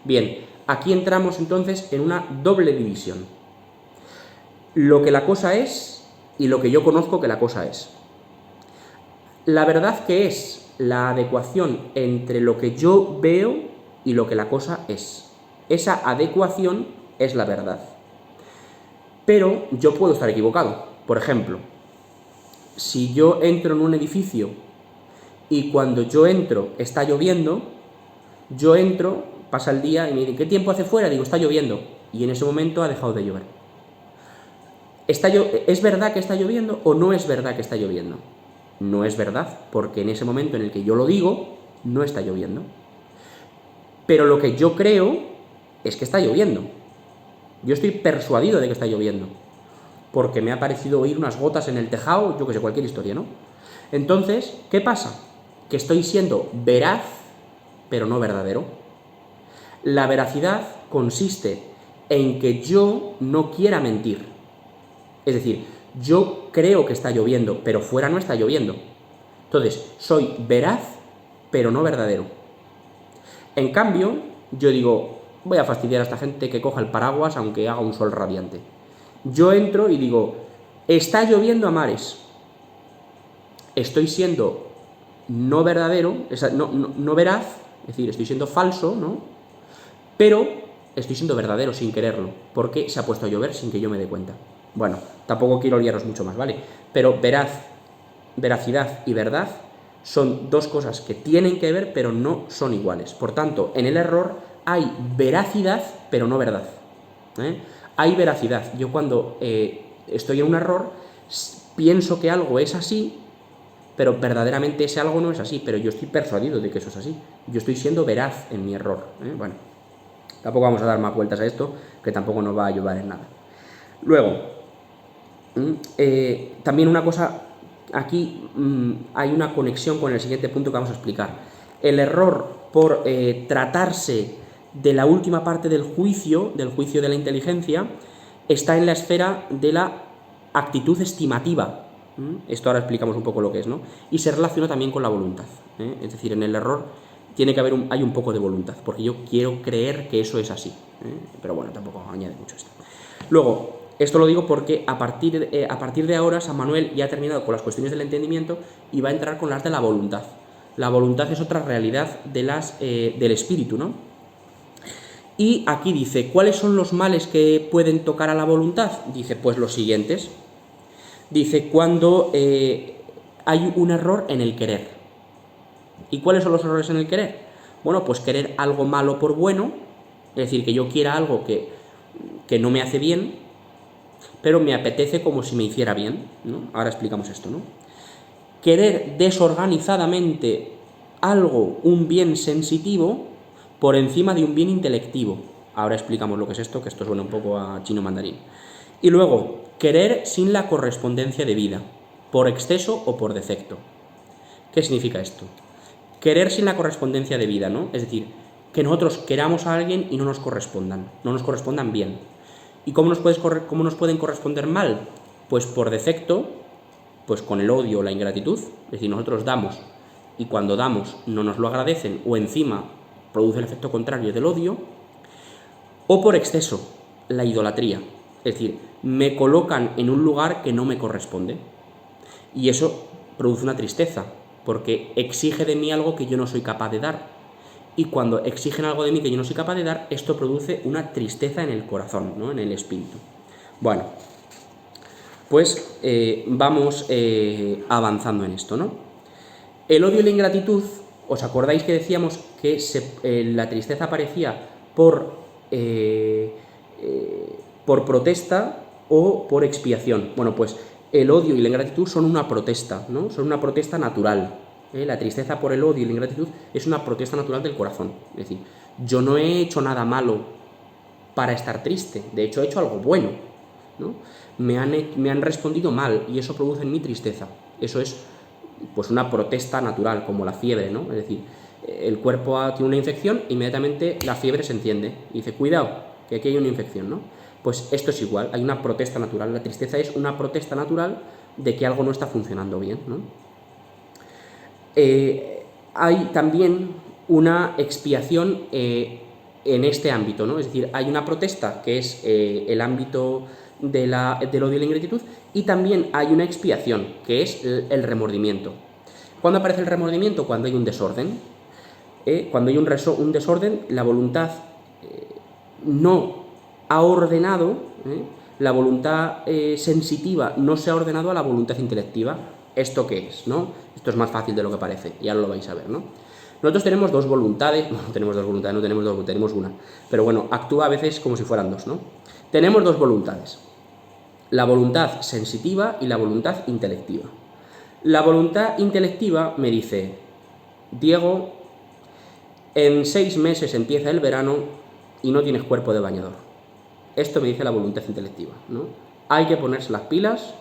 Bien, aquí entramos entonces en una doble división. Lo que la cosa es y lo que yo conozco que la cosa es. La verdad, que es la adecuación entre lo que yo veo y lo que la cosa es. Esa adecuación es la verdad. Pero yo puedo estar equivocado. Por ejemplo, si yo entro en un edificio y cuando yo entro está lloviendo, yo entro, pasa el día y me dicen, ¿qué tiempo hace fuera? Digo, está lloviendo. Y en ese momento ha dejado de llover. ¿Es verdad que está lloviendo o no es verdad que está lloviendo? No es verdad, porque en ese momento en el que yo lo digo, no está lloviendo. Pero lo que yo creo es que está lloviendo. Yo estoy persuadido de que está lloviendo, porque me ha parecido oír unas gotas en el tejado, yo que sé, cualquier historia, ¿no? Entonces, ¿qué pasa? Que estoy siendo veraz, pero no verdadero. La veracidad consiste en que yo no quiera mentir. Es decir, yo creo que está lloviendo, pero fuera no está lloviendo. Entonces, soy veraz, pero no verdadero. En cambio, yo digo, voy a fastidiar a esta gente que coja el paraguas aunque haga un sol radiante. Yo entro y digo, está lloviendo a mares. Estoy siendo no verdadero, no veraz, es decir, estoy siendo falso, ¿no? Pero estoy siendo verdadero sin quererlo, porque se ha puesto a llover sin que yo me dé cuenta. Bueno, tampoco quiero liaros mucho más, ¿vale? Pero veracidad y verdad son dos cosas que tienen que ver, pero no son iguales. Por tanto, en el error hay veracidad, pero no verdad. Hay veracidad. Yo cuando estoy en un error, pienso que algo es así, pero verdaderamente ese algo no es así, pero yo estoy persuadido de que eso es así. Yo estoy siendo veraz en mi error. Bueno, tampoco vamos a dar más vueltas a esto, que tampoco nos va a ayudar en nada. Luego, también una cosa, aquí hay una conexión con el siguiente punto que vamos a explicar. El error por tratarse de la última parte del juicio de la inteligencia, está en la esfera de la actitud estimativa. Esto ahora explicamos un poco lo que es, ¿no? Y se relaciona también con la voluntad. Es decir, en el error tiene que haber hay un poco de voluntad, porque yo quiero creer que eso es así. Pero bueno, tampoco añade mucho esto. Luego, esto lo digo porque a partir de ahora San Manuel ya ha terminado con las cuestiones del entendimiento y va a entrar con las de la voluntad. La voluntad es otra realidad del espíritu, ¿no? Y aquí dice, ¿cuáles son los males que pueden tocar a la voluntad? Dice, pues los siguientes. Dice, cuando hay un error en el querer. ¿Y cuáles son los errores en el querer? Bueno, pues querer algo malo por bueno, es decir, que yo quiera algo que no me hace bien, pero me apetece como si me hiciera bien, ¿no? Ahora explicamos esto, ¿no? Querer desorganizadamente algo, un bien sensitivo, por encima de un bien intelectivo. Ahora explicamos lo que es esto, que esto suena un poco a chino mandarín. Y luego, querer sin la correspondencia debida, por exceso o por defecto. ¿Qué significa esto? Querer sin la correspondencia debida, ¿no? Es decir, que nosotros queramos a alguien y no nos correspondan bien. ¿Y cómo nos pueden corresponder mal? Pues por defecto, pues con el odio o la ingratitud. Es decir, nosotros damos y cuando damos no nos lo agradecen o encima produce el efecto contrario del odio. O por exceso, la idolatría. Es decir, me colocan en un lugar que no me corresponde. Y eso produce una tristeza, porque exige de mí algo que yo no soy capaz de dar. Y cuando exigen algo de mí que yo no soy capaz de dar, esto produce una tristeza en el corazón, ¿no? En el espíritu. Bueno, pues vamos avanzando en esto, ¿no? El odio y la ingratitud, ¿os acordáis que decíamos que la tristeza aparecía por protesta o por expiación? Bueno, pues el odio y la ingratitud son una protesta, ¿no? Son una protesta natural. La tristeza por el odio y la ingratitud es una protesta natural del corazón. Es decir, yo no he hecho nada malo para estar triste, de hecho he hecho algo bueno, ¿no? Me han respondido mal y eso produce en mí tristeza. Eso es pues una protesta natural, como la fiebre, ¿no? Es decir, el cuerpo tiene una infección, inmediatamente la fiebre se enciende y dice, cuidado, que aquí hay una infección, ¿no? Pues esto es igual, hay una protesta natural. La tristeza es una protesta natural de que algo no está funcionando bien, ¿no? Hay también una expiación en este ámbito, ¿no? Es decir, hay una protesta que es el ámbito del odio y la ingratitud, y también hay una expiación que es el remordimiento. ¿Cuándo aparece el remordimiento? Cuando hay un desorden. Cuando hay un desorden, la voluntad no ha ordenado, la voluntad sensitiva no se ha ordenado a la voluntad intelectiva. ¿Esto qué es? ¿No? Esto es más fácil de lo que parece, ya lo vais a ver, ¿no? Nosotros tenemos dos voluntades, no tenemos dos voluntades, no tenemos dos, tenemos una, pero bueno, actúa a veces como si fueran dos, ¿no? Tenemos dos voluntades, la voluntad sensitiva y la voluntad intelectiva. La voluntad intelectiva me dice, Diego, en 6 meses empieza el verano y no tienes cuerpo de bañador. Esto me dice la voluntad intelectiva, ¿no? Hay que ponerse las pilas,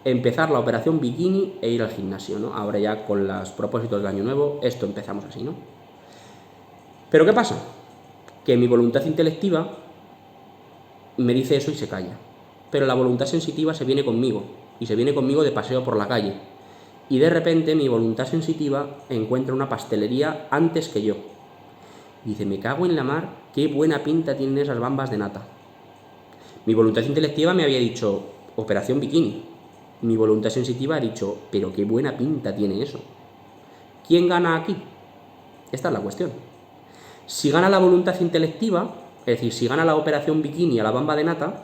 empezar la operación bikini e ir al gimnasio, ¿no? Ahora ya con los propósitos del año nuevo, esto empezamos así, ¿no? Pero ¿qué pasa? Que mi voluntad intelectiva me dice eso y se calla. Pero la voluntad sensitiva se viene conmigo, y se viene conmigo de paseo por la calle. Y de repente mi voluntad sensitiva encuentra una pastelería antes que yo. Dice, me cago en la mar, qué buena pinta tienen esas bambas de nata. Mi voluntad intelectiva me había dicho, operación bikini. Mi voluntad sensitiva ha dicho, pero qué buena pinta tiene eso. ¿Quién gana aquí? Esta es la cuestión. Si gana la voluntad intelectiva, es decir, si gana la operación bikini a la bamba de nata,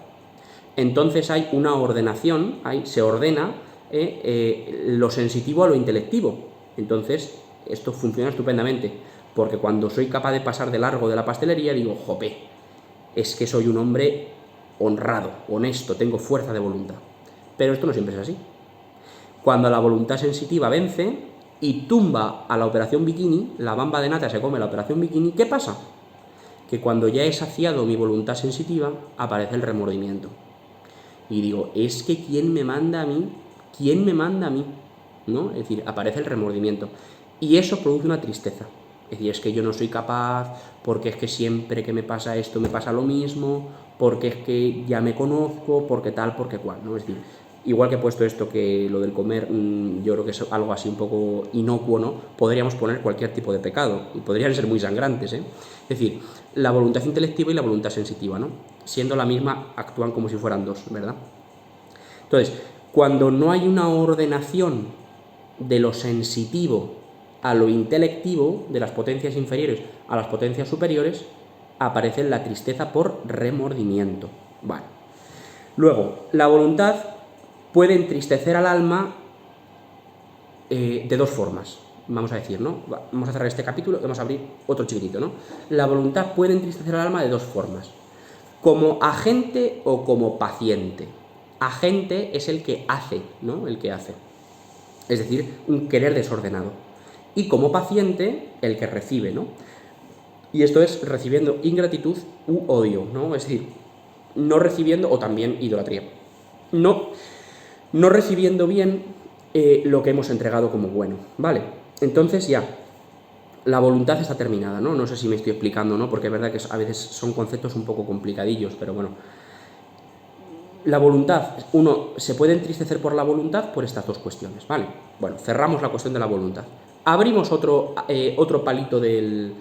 entonces hay una ordenación, se ordena lo sensitivo a lo intelectivo. Entonces, esto funciona estupendamente, porque cuando soy capaz de pasar de largo de la pastelería, digo, jope, es que soy un hombre honrado, honesto, tengo fuerza de voluntad. Pero esto no siempre es así. Cuando la voluntad sensitiva vence y tumba a la operación bikini, la bamba de nata se come la operación bikini, ¿qué pasa? Que cuando ya he saciado mi voluntad sensitiva, aparece el remordimiento. Y digo, es que ¿quién me manda a mí? ¿Quién me manda a mí? ¿No? Es decir, aparece el remordimiento. Y eso produce una tristeza. Es decir, es que yo no soy capaz, porque es que siempre que me pasa esto me pasa lo mismo, porque es que ya me conozco, porque tal, porque cual, ¿no? Es decir, igual que he puesto esto, que lo del comer, yo creo que es algo así un poco inocuo, ¿no? Podríamos poner cualquier tipo de pecado, y podrían ser muy sangrantes, ¿eh? Es decir, la voluntad intelectiva y la voluntad sensitiva, ¿no? Siendo la misma, actúan como si fueran dos, ¿verdad? Entonces, cuando no hay una ordenación de lo sensitivo a lo intelectivo, de las potencias inferiores a las potencias superiores, aparece la tristeza por remordimiento. Vale. Luego, la voluntad puede entristecer al alma de dos formas, vamos a decir, ¿no? Vamos a cerrar este capítulo y vamos a abrir otro chiquitito, ¿no? La voluntad puede entristecer al alma de dos formas, como agente o como paciente. Agente es el que hace, ¿no? El que hace. Es decir, un querer desordenado. Y como paciente, el que recibe, ¿no? Y esto es recibiendo ingratitud u odio, ¿no? Es decir, no recibiendo, o también idolatría. No recibiendo bien lo que hemos entregado como bueno, ¿vale? Entonces ya, la voluntad está terminada, ¿no? No sé si me estoy explicando, ¿no? Porque es verdad que a veces son conceptos un poco complicadillos, pero bueno. La voluntad, uno se puede entristecer por la voluntad por estas dos cuestiones, ¿vale? Bueno, cerramos la cuestión de la voluntad. Abrimos otro palito del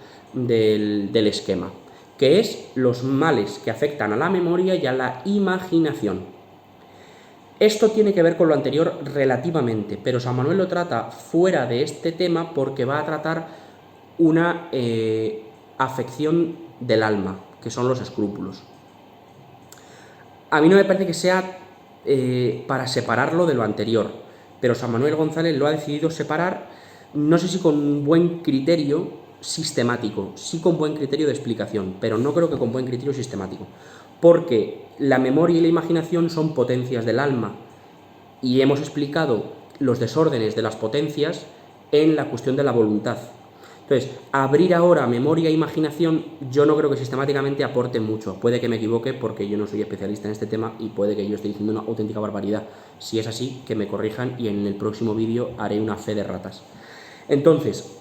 esquema, que es los males que afectan a la memoria y a la imaginación. Esto tiene que ver con lo anterior relativamente, pero San Manuel lo trata fuera de este tema porque va a tratar una afección del alma, que son los escrúpulos. A mí no me parece que sea para separarlo de lo anterior, pero San Manuel González lo ha decidido separar, no sé si con buen criterio sistemático, sí con buen criterio de explicación, pero no creo que con buen criterio sistemático, porque la memoria y la imaginación son potencias del alma, y hemos explicado los desórdenes de las potencias en la cuestión de la voluntad. Entonces, abrir ahora memoria e imaginación, yo no creo que sistemáticamente aporte mucho. Puede que me equivoque porque yo no soy especialista en este tema y puede que yo esté diciendo una auténtica barbaridad. Si es así, que me corrijan y en el próximo vídeo haré una fe de ratas. Entonces,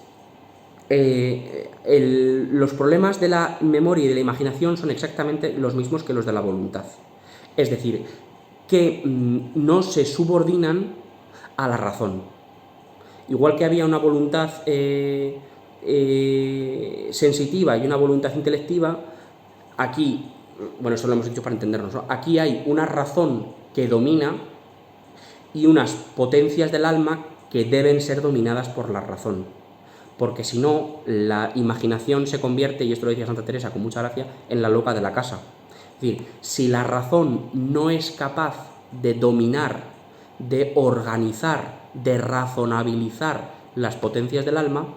los problemas de la memoria y de la imaginación son exactamente los mismos que los de la voluntad. Es decir, que no se subordinan a la razón. Igual que había una voluntad sensitiva y una voluntad intelectiva, aquí, bueno, eso lo hemos dicho para entendernos, ¿no? Aquí hay una razón que domina y unas potencias del alma que deben ser dominadas por la razón, porque si no, la imaginación se convierte, y esto lo decía Santa Teresa con mucha gracia, en la loca de la casa. Es decir, si la razón no es capaz de dominar, de organizar, de razonabilizar las potencias del alma,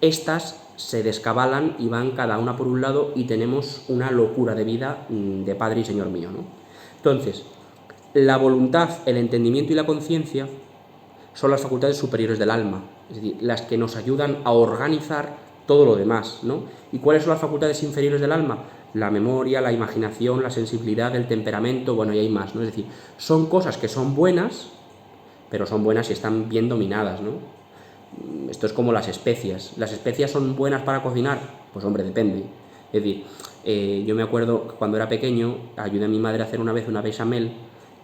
estas se descabalan y van cada una por un lado y tenemos una locura de vida de Padre y Señor mío, ¿no? Entonces, la voluntad, el entendimiento y la conciencia son las facultades superiores del alma, es decir, las que nos ayudan a organizar todo lo demás, ¿no? ¿Y cuáles son las facultades inferiores del alma? La memoria, la imaginación, la sensibilidad, el temperamento, bueno, y hay más, ¿no? Es decir, son cosas que son buenas, pero son buenas si están bien dominadas, ¿no? Esto es como las especias. ¿Las especias son buenas para cocinar? Pues hombre, depende. Es decir, yo me acuerdo que cuando era pequeño ayudé a mi madre a hacer una vez una bechamel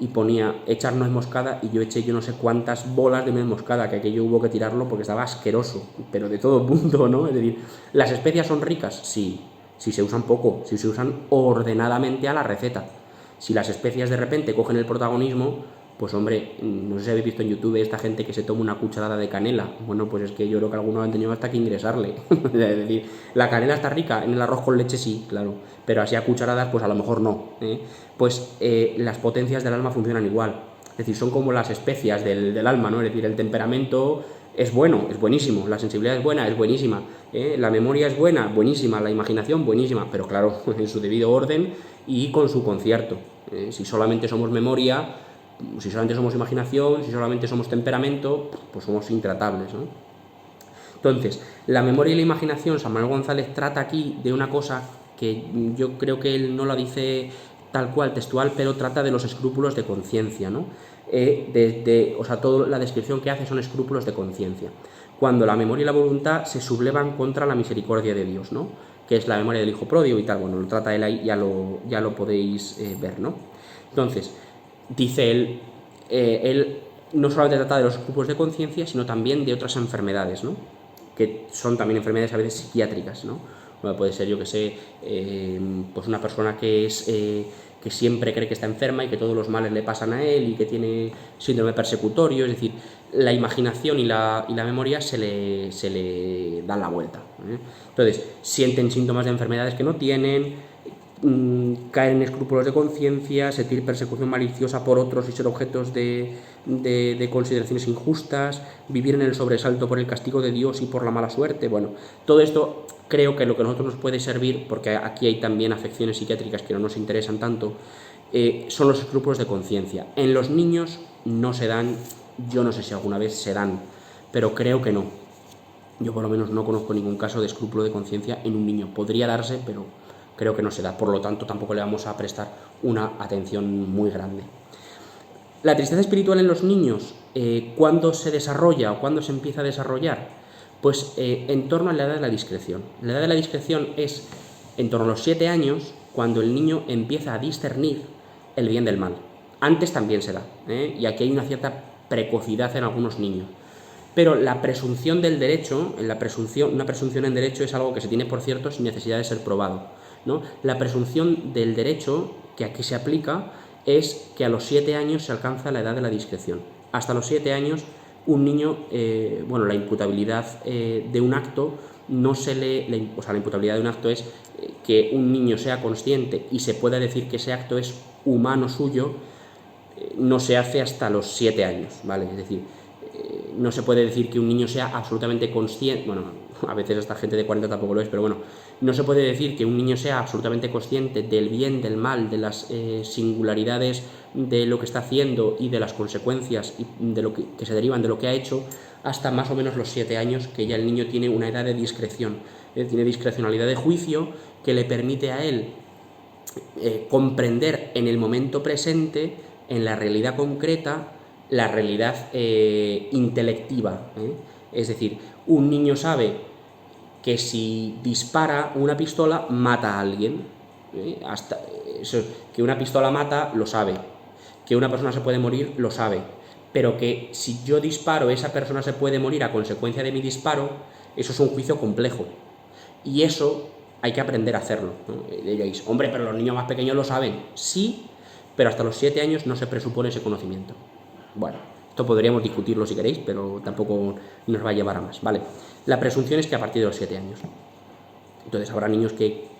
y ponía echar nuez moscada y yo eché yo no sé cuántas bolas de nuez moscada, que aquello hubo que tirarlo porque estaba asqueroso, pero de todo punto, ¿no? Es decir, ¿las especias son ricas? Sí, si se usan poco, si se usan ordenadamente a la receta. Si las especias de repente cogen el protagonismo, pues hombre, no sé si habéis visto en YouTube esta gente que se toma una cucharada de canela. Bueno, pues es que yo creo que algunos han tenido hasta que ingresarle. Es decir, la canela está rica, en el arroz con leche sí, claro, pero así a cucharadas pues a lo mejor no. Pues las potencias del alma funcionan igual. Es decir, son como las especias del alma, ¿no? Es decir, el temperamento es bueno, es buenísimo, la sensibilidad es buena, es buenísima, la memoria es buena, buenísima, la imaginación buenísima, pero claro, en su debido orden y con su concierto. Si solamente somos memoria, si solamente somos imaginación, si solamente somos temperamento, pues somos intratables, ¿no? Entonces, la memoria y la imaginación, San Manuel González trata aquí de una cosa que yo creo que él no la dice tal cual, textual, pero trata de los escrúpulos de conciencia, ¿no? O sea, toda la descripción que hace son escrúpulos de conciencia. Cuando la memoria y la voluntad se sublevan contra la misericordia de Dios, ¿no? Que es la memoria del hijo pródigo y tal, bueno, lo trata él ahí, ya lo podéis ver, ¿no? Entonces, dice él no solamente trata de los escrúpulos de conciencia, sino también de otras enfermedades, ¿no? Que son también enfermedades a veces psiquiátricas, ¿no? Bueno, puede ser, yo que sé, pues una persona que siempre cree que está enferma y que todos los males le pasan a él y que tiene síndrome persecutorio, es decir, la imaginación y la memoria se le dan la vuelta, ¿eh? Entonces, sienten síntomas de enfermedades que no tienen, caer en escrúpulos de conciencia, sentir persecución maliciosa por otros y ser objetos de consideraciones injustas, vivir en el sobresalto por el castigo de Dios y por la mala suerte. Bueno, todo esto creo que lo que a nosotros nos puede servir, porque aquí hay también afecciones psiquiátricas que no nos interesan tanto, son los escrúpulos de conciencia. En los niños no se dan, yo no sé si alguna vez se dan, pero creo que no. Yo por lo menos no conozco ningún caso de escrúpulo de conciencia en un niño. Podría darse, pero creo que no se da, por lo tanto tampoco le vamos a prestar una atención muy grande. La tristeza espiritual en los niños, ¿cuándo se desarrolla o cuándo se empieza a desarrollar? Pues en torno a la edad de la discreción. La edad de la discreción es en torno a los 7 años, cuando el niño empieza a discernir el bien del mal. Antes también se da, y aquí hay una cierta precocidad en algunos niños. Pero la presunción del derecho, una presunción en derecho es algo que se tiene por cierto sin necesidad de ser probado, ¿no? La presunción del derecho que aquí se aplica es que a los 7 años se alcanza la edad de la discreción. Hasta los 7 años un niño, la imputabilidad de un acto no se le... O sea, la imputabilidad de un acto es que un niño sea consciente y se pueda decir que ese acto es humano suyo, no se hace hasta los 7 años, ¿vale? Es decir, no se puede decir que un niño sea absolutamente consciente, bueno, a veces esta gente de 40 tampoco lo es, pero bueno, no se puede decir que un niño sea absolutamente consciente del bien, del mal, de las singularidades de lo que está haciendo y de las consecuencias de lo que se derivan de lo que ha hecho, hasta más o menos los 7 años, que ya el niño tiene una edad de discreción, tiene discrecionalidad de juicio que le permite a él comprender en el momento presente, en la realidad concreta, la realidad intelectiva, Es decir, un niño sabe que si dispara una pistola mata a alguien, hasta eso, que una pistola mata lo sabe, que una persona se puede morir lo sabe, pero que si yo disparo esa persona se puede morir a consecuencia de mi disparo, eso es un juicio complejo y eso hay que aprender a hacerlo, ¿no? Diréis, hombre, pero los niños más pequeños lo saben. Sí, pero hasta los 7 años no se presupone ese conocimiento. Bueno, Esto podríamos discutirlo si queréis, pero tampoco nos va a llevar a más, ¿vale? La presunción es que a partir de los 7 años. Entonces habrá niños que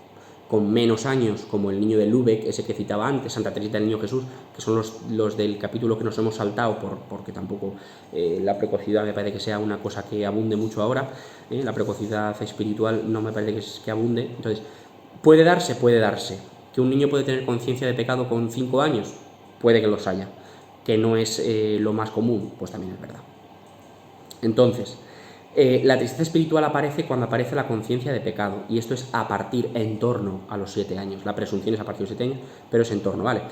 con menos años, como el niño de Lübeck, ese que citaba antes, Santa Teresita del Niño Jesús, que son los del capítulo que nos hemos saltado, porque tampoco la precocidad me parece que sea una cosa que abunde mucho ahora, la precocidad espiritual no me parece que abunde. Entonces, puede darse. ¿Que un niño puede tener conciencia de pecado con 5 años? Puede que los haya. ¿Que no es lo más común? Pues también es verdad. Entonces, la tristeza espiritual aparece cuando aparece la conciencia de pecado, y esto es en torno a los 7 años. La presunción es a partir de los 7 años, pero es en torno, ¿vale?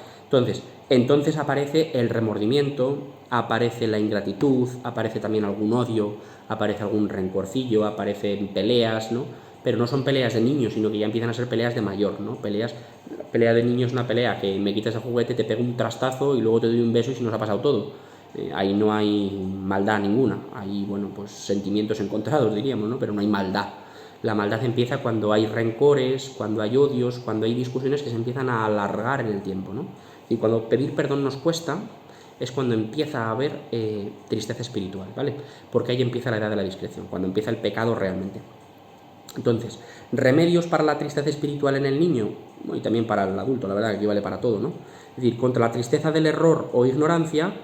Entonces aparece el remordimiento, aparece la ingratitud, aparece también algún odio, aparece algún rencorcillo, aparecen peleas, ¿no? Pero no son peleas de niños, sino que ya empiezan a ser peleas de mayor, ¿no? Pelea de niños es una pelea que me quitas el juguete, te pego un trastazo y luego te doy un beso y se nos ha pasado todo. Ahí no hay maldad ninguna, hay, bueno, pues sentimientos encontrados, diríamos, ¿no? Pero no hay maldad. La maldad empieza cuando hay rencores, cuando hay odios, cuando hay discusiones que se empiezan a alargar en el tiempo, ¿no? Y cuando pedir perdón nos cuesta, es cuando empieza a haber tristeza espiritual, ¿vale? Porque ahí empieza la edad de la discreción, cuando empieza el pecado realmente. Entonces, remedios para la tristeza espiritual en el niño, y también para el adulto, la verdad que aquí vale para todo, ¿no? Es decir, contra la tristeza del error o ignorancia,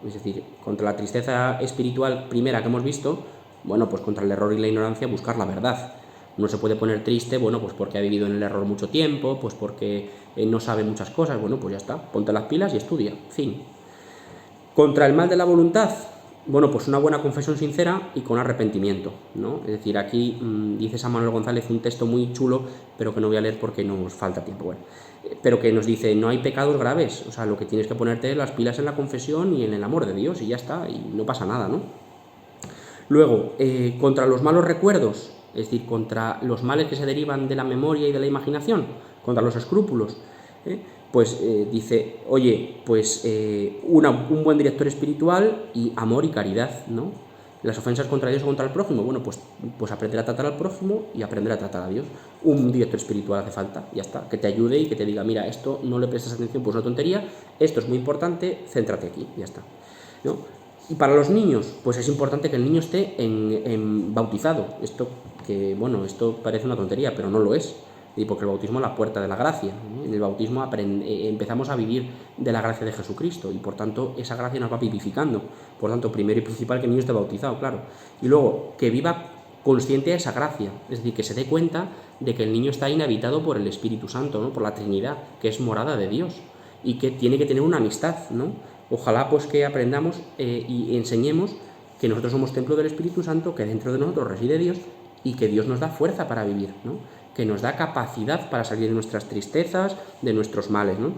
es decir, contra la tristeza espiritual primera que hemos visto, bueno, pues contra el error y la ignorancia buscar la verdad. Uno se puede poner triste, bueno, pues porque ha vivido en el error mucho tiempo, pues porque no sabe muchas cosas, bueno, pues ya está, ponte las pilas y estudia, fin. Contra el mal de la voluntad, bueno, pues una buena confesión sincera y con arrepentimiento, ¿no? Es decir, aquí dice San Manuel González un texto muy chulo, pero que no voy a leer porque nos falta tiempo, bueno, pero que nos dice, no hay pecados graves, o sea, lo que tienes que ponerte es las pilas en la confesión y en el amor de Dios, y ya está, y no pasa nada, ¿no? Luego, contra los malos recuerdos, es decir, contra los males que se derivan de la memoria y de la imaginación, contra los escrúpulos, pues dice, oye, pues un buen director espiritual y amor y caridad, ¿no? Las ofensas contra Dios o contra el prójimo, bueno, pues aprender a tratar al prójimo y aprender a tratar a Dios. Un director espiritual hace falta, ya está, que te ayude y que te diga, mira, esto no le prestas atención, pues una tontería, esto es muy importante, céntrate aquí, ya está, ¿no? Y para los niños, pues es importante que el niño esté en bautizado. Esto parece una tontería, pero no lo es. Y porque el bautismo es la puerta de la gracia. En el bautismo empezamos a vivir de la gracia de Jesucristo y por tanto esa gracia nos va vivificando. Por tanto, primero y principal que el niño esté bautizado, claro. Y luego, que viva consciente de esa gracia, es decir, que se dé cuenta de que el niño está inhabitado por el Espíritu Santo, ¿no? Por la Trinidad, que es morada de Dios y que tiene que tener una amistad, ¿no? Ojalá pues que aprendamos y enseñemos que nosotros somos templo del Espíritu Santo, que dentro de nosotros reside Dios y que Dios nos da fuerza para vivir, ¿no? Que nos da capacidad para salir de nuestras tristezas, de nuestros males, ¿no?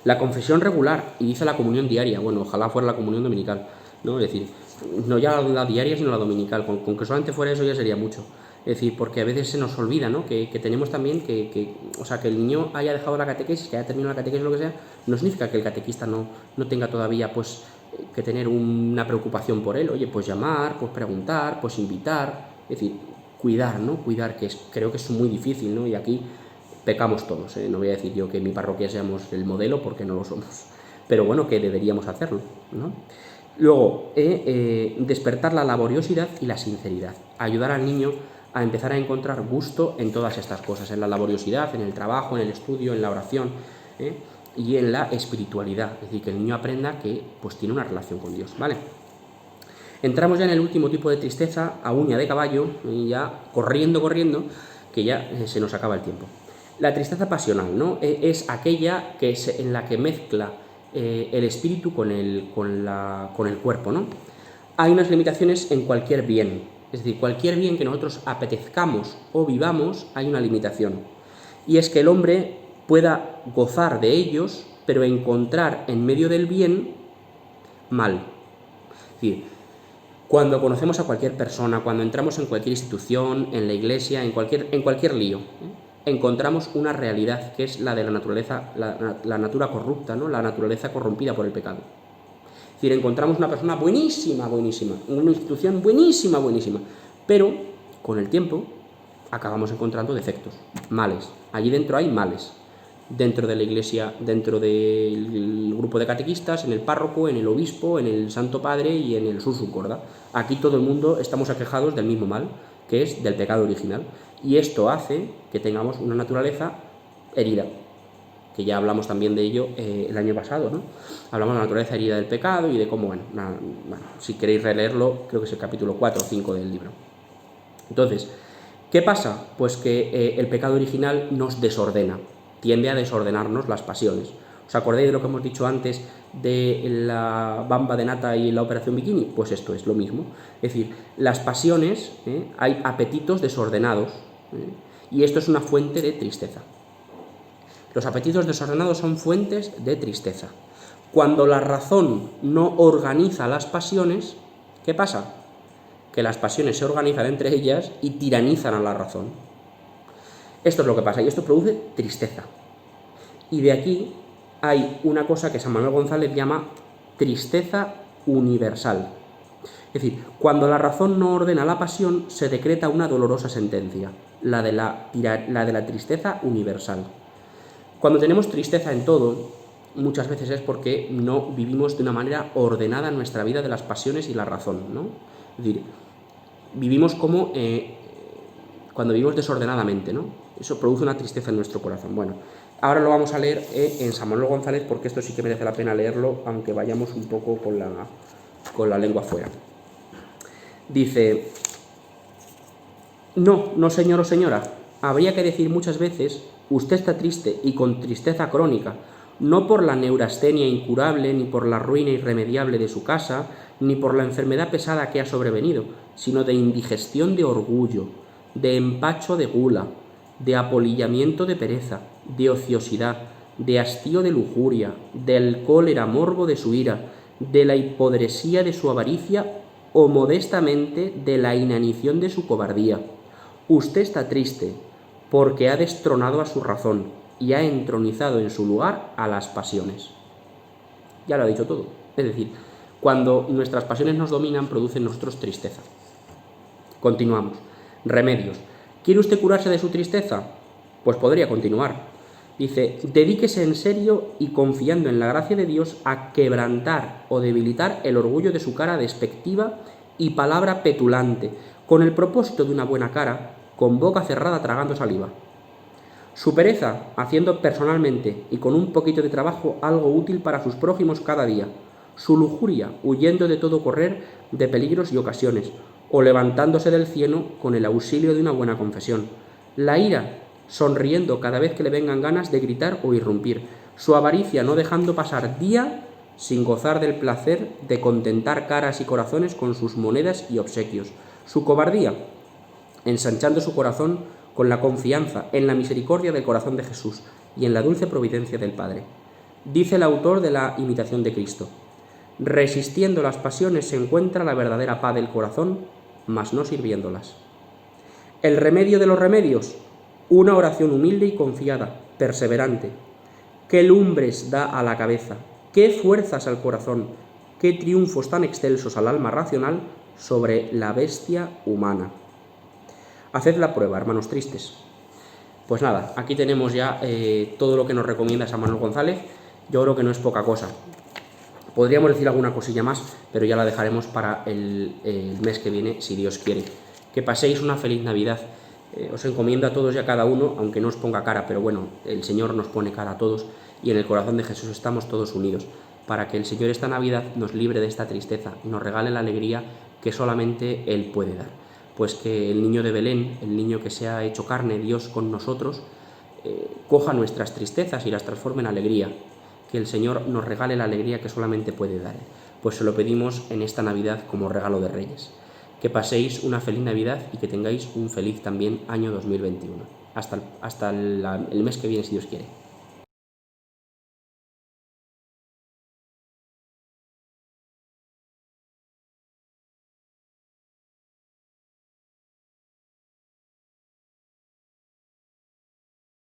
La confesión regular, y dice la comunión diaria, bueno, ojalá fuera la comunión dominical, ¿no? Es decir, no ya la diaria, sino la dominical, con que solamente fuera eso ya sería mucho. Es decir, porque a veces se nos olvida, ¿no? Que tenemos también que el niño haya dejado la catequesis, que haya terminado la catequesis o lo que sea, no significa que el catequista no tenga todavía, pues, que tener una preocupación por él. Oye, pues llamar, pues preguntar, pues invitar, es decir, cuidar, ¿no? Cuidar, creo que es muy difícil, ¿no? Y aquí pecamos todos, ¿eh? No voy a decir yo que en mi parroquia seamos el modelo, porque no lo somos, pero bueno, que deberíamos hacerlo, ¿no? Luego, despertar la laboriosidad y la sinceridad, ayudar al niño a empezar a encontrar gusto en todas estas cosas, en la laboriosidad, en el trabajo, en el estudio, en la oración, y en la espiritualidad, es decir, que el niño aprenda que pues tiene una relación con Dios, ¿vale? Entramos ya en el último tipo de tristeza, a uña de caballo, y ya corriendo, que ya se nos acaba el tiempo. La tristeza pasional, ¿no? Es aquella que es en la que mezcla el espíritu con el cuerpo, ¿no? Hay unas limitaciones en cualquier bien, es decir, cualquier bien que nosotros apetezcamos o vivamos, hay una limitación. Y es que el hombre pueda gozar de ellos, pero encontrar en medio del bien mal. Es decir, cuando conocemos a cualquier persona, cuando entramos en cualquier institución, en la iglesia, en cualquier lío, encontramos una realidad que es la de la naturaleza, la natura corrupta, ¿no? La naturaleza corrompida por el pecado. Es decir, encontramos una persona buenísima, una institución buenísima, pero con el tiempo acabamos encontrando defectos, males. Allí dentro hay males. dentro de la iglesia, dentro del grupo de catequistas, en el párroco, en el obispo, en el Santo Padre y en el Sursum Corda. Aquí todo el mundo estamos aquejados del mismo mal, que es del pecado original. Y esto hace que tengamos una naturaleza herida, que ya hablamos también de ello el año pasado, ¿no? Hablamos de la naturaleza herida del pecado y de cómo, bueno, si queréis releerlo, creo que es el capítulo 4 o 5 del libro. Entonces, ¿qué pasa? Pues que el pecado original nos desordena, tiende a desordenarnos las pasiones. ¿Os acordáis de lo que hemos dicho antes de la bamba de nata y la operación bikini? Pues esto es lo mismo. Es decir, las pasiones, hay apetitos desordenados, y esto es una fuente de tristeza. Los apetitos desordenados son fuentes de tristeza. Cuando la razón no organiza las pasiones, ¿qué pasa? Que las pasiones se organizan entre ellas y tiranizan a la razón. Esto es lo que pasa, y esto produce tristeza. Y de aquí hay una cosa que San Manuel González llama tristeza universal. Es decir, cuando la razón no ordena la pasión, se decreta una dolorosa sentencia, la de la tristeza universal. Cuando tenemos tristeza en todo, muchas veces es porque no vivimos de una manera ordenada nuestra vida de las pasiones y la razón, ¿no? Es decir, vivimos como cuando vivimos desordenadamente, ¿no? Eso produce una tristeza en nuestro corazón. Bueno, ahora lo vamos a leer en San Manuel González, porque esto sí que merece la pena leerlo, aunque vayamos un poco con la lengua fuera. Dice: no señor o señora, habría que decir muchas veces, usted está triste y con tristeza crónica, no por la neurastenia incurable, ni por la ruina irremediable de su casa, ni por la enfermedad pesada que ha sobrevenido, sino de indigestión de orgullo, de empacho de gula, de apolillamiento de pereza, de ociosidad, de hastío de lujuria, del cólera morbo de su ira, de la hipodresía de su avaricia, o modestamente de la inanición de su cobardía. Usted está triste porque ha destronado a su razón y ha entronizado en su lugar a las pasiones. Ya lo ha dicho todo. Es decir, cuando nuestras pasiones nos dominan, producen en nosotros tristeza. Continuamos. Remedios. ¿Quiere usted curarse de su tristeza? Pues podría continuar. Dice: dedíquese en serio y confiando en la gracia de Dios a quebrantar o debilitar el orgullo de su cara despectiva y palabra petulante, con el propósito de una buena cara, con boca cerrada tragando saliva. Su pereza, haciendo personalmente y con un poquito de trabajo algo útil para sus prójimos cada día. Su lujuria, huyendo de todo correr de peligros y ocasiones, o levantándose del cieno con el auxilio de una buena confesión. La ira, sonriendo cada vez que le vengan ganas de gritar o irrumpir. Su avaricia, no dejando pasar día sin gozar del placer de contentar caras y corazones con sus monedas y obsequios. Su cobardía, ensanchando su corazón con la confianza en la misericordia del corazón de Jesús y en la dulce providencia del Padre. Dice el autor de la Imitación de Cristo: resistiendo las pasiones se encuentra la verdadera paz del corazón, mas no sirviéndolas. El remedio de los remedios: una oración humilde y confiada, perseverante. Qué lumbres da a la cabeza, qué fuerzas al corazón, qué triunfos tan excelsos al alma racional sobre la bestia humana. Haced la prueba, hermanos tristes. Pues nada, aquí tenemos ya todo lo que nos recomienda San Manuel González. Yo creo que no es poca cosa. Podríamos decir alguna cosilla más, pero ya la dejaremos para el mes que viene, si Dios quiere. Que paséis una feliz Navidad. Os encomiendo a todos y a cada uno, aunque no os ponga cara, pero bueno, el Señor nos pone cara a todos y en el corazón de Jesús estamos todos unidos, para que el Señor esta Navidad nos libre de esta tristeza y nos regale la alegría que solamente Él puede dar. Pues que el niño de Belén, el niño que se ha hecho carne, Dios con nosotros, coja nuestras tristezas y las transforme en alegría. Que el Señor nos regale la alegría que solamente puede dar Él. Pues se lo pedimos en esta Navidad como regalo de Reyes. Que paséis una feliz Navidad y que tengáis un feliz también año 2021. Hasta el mes que viene, si Dios quiere.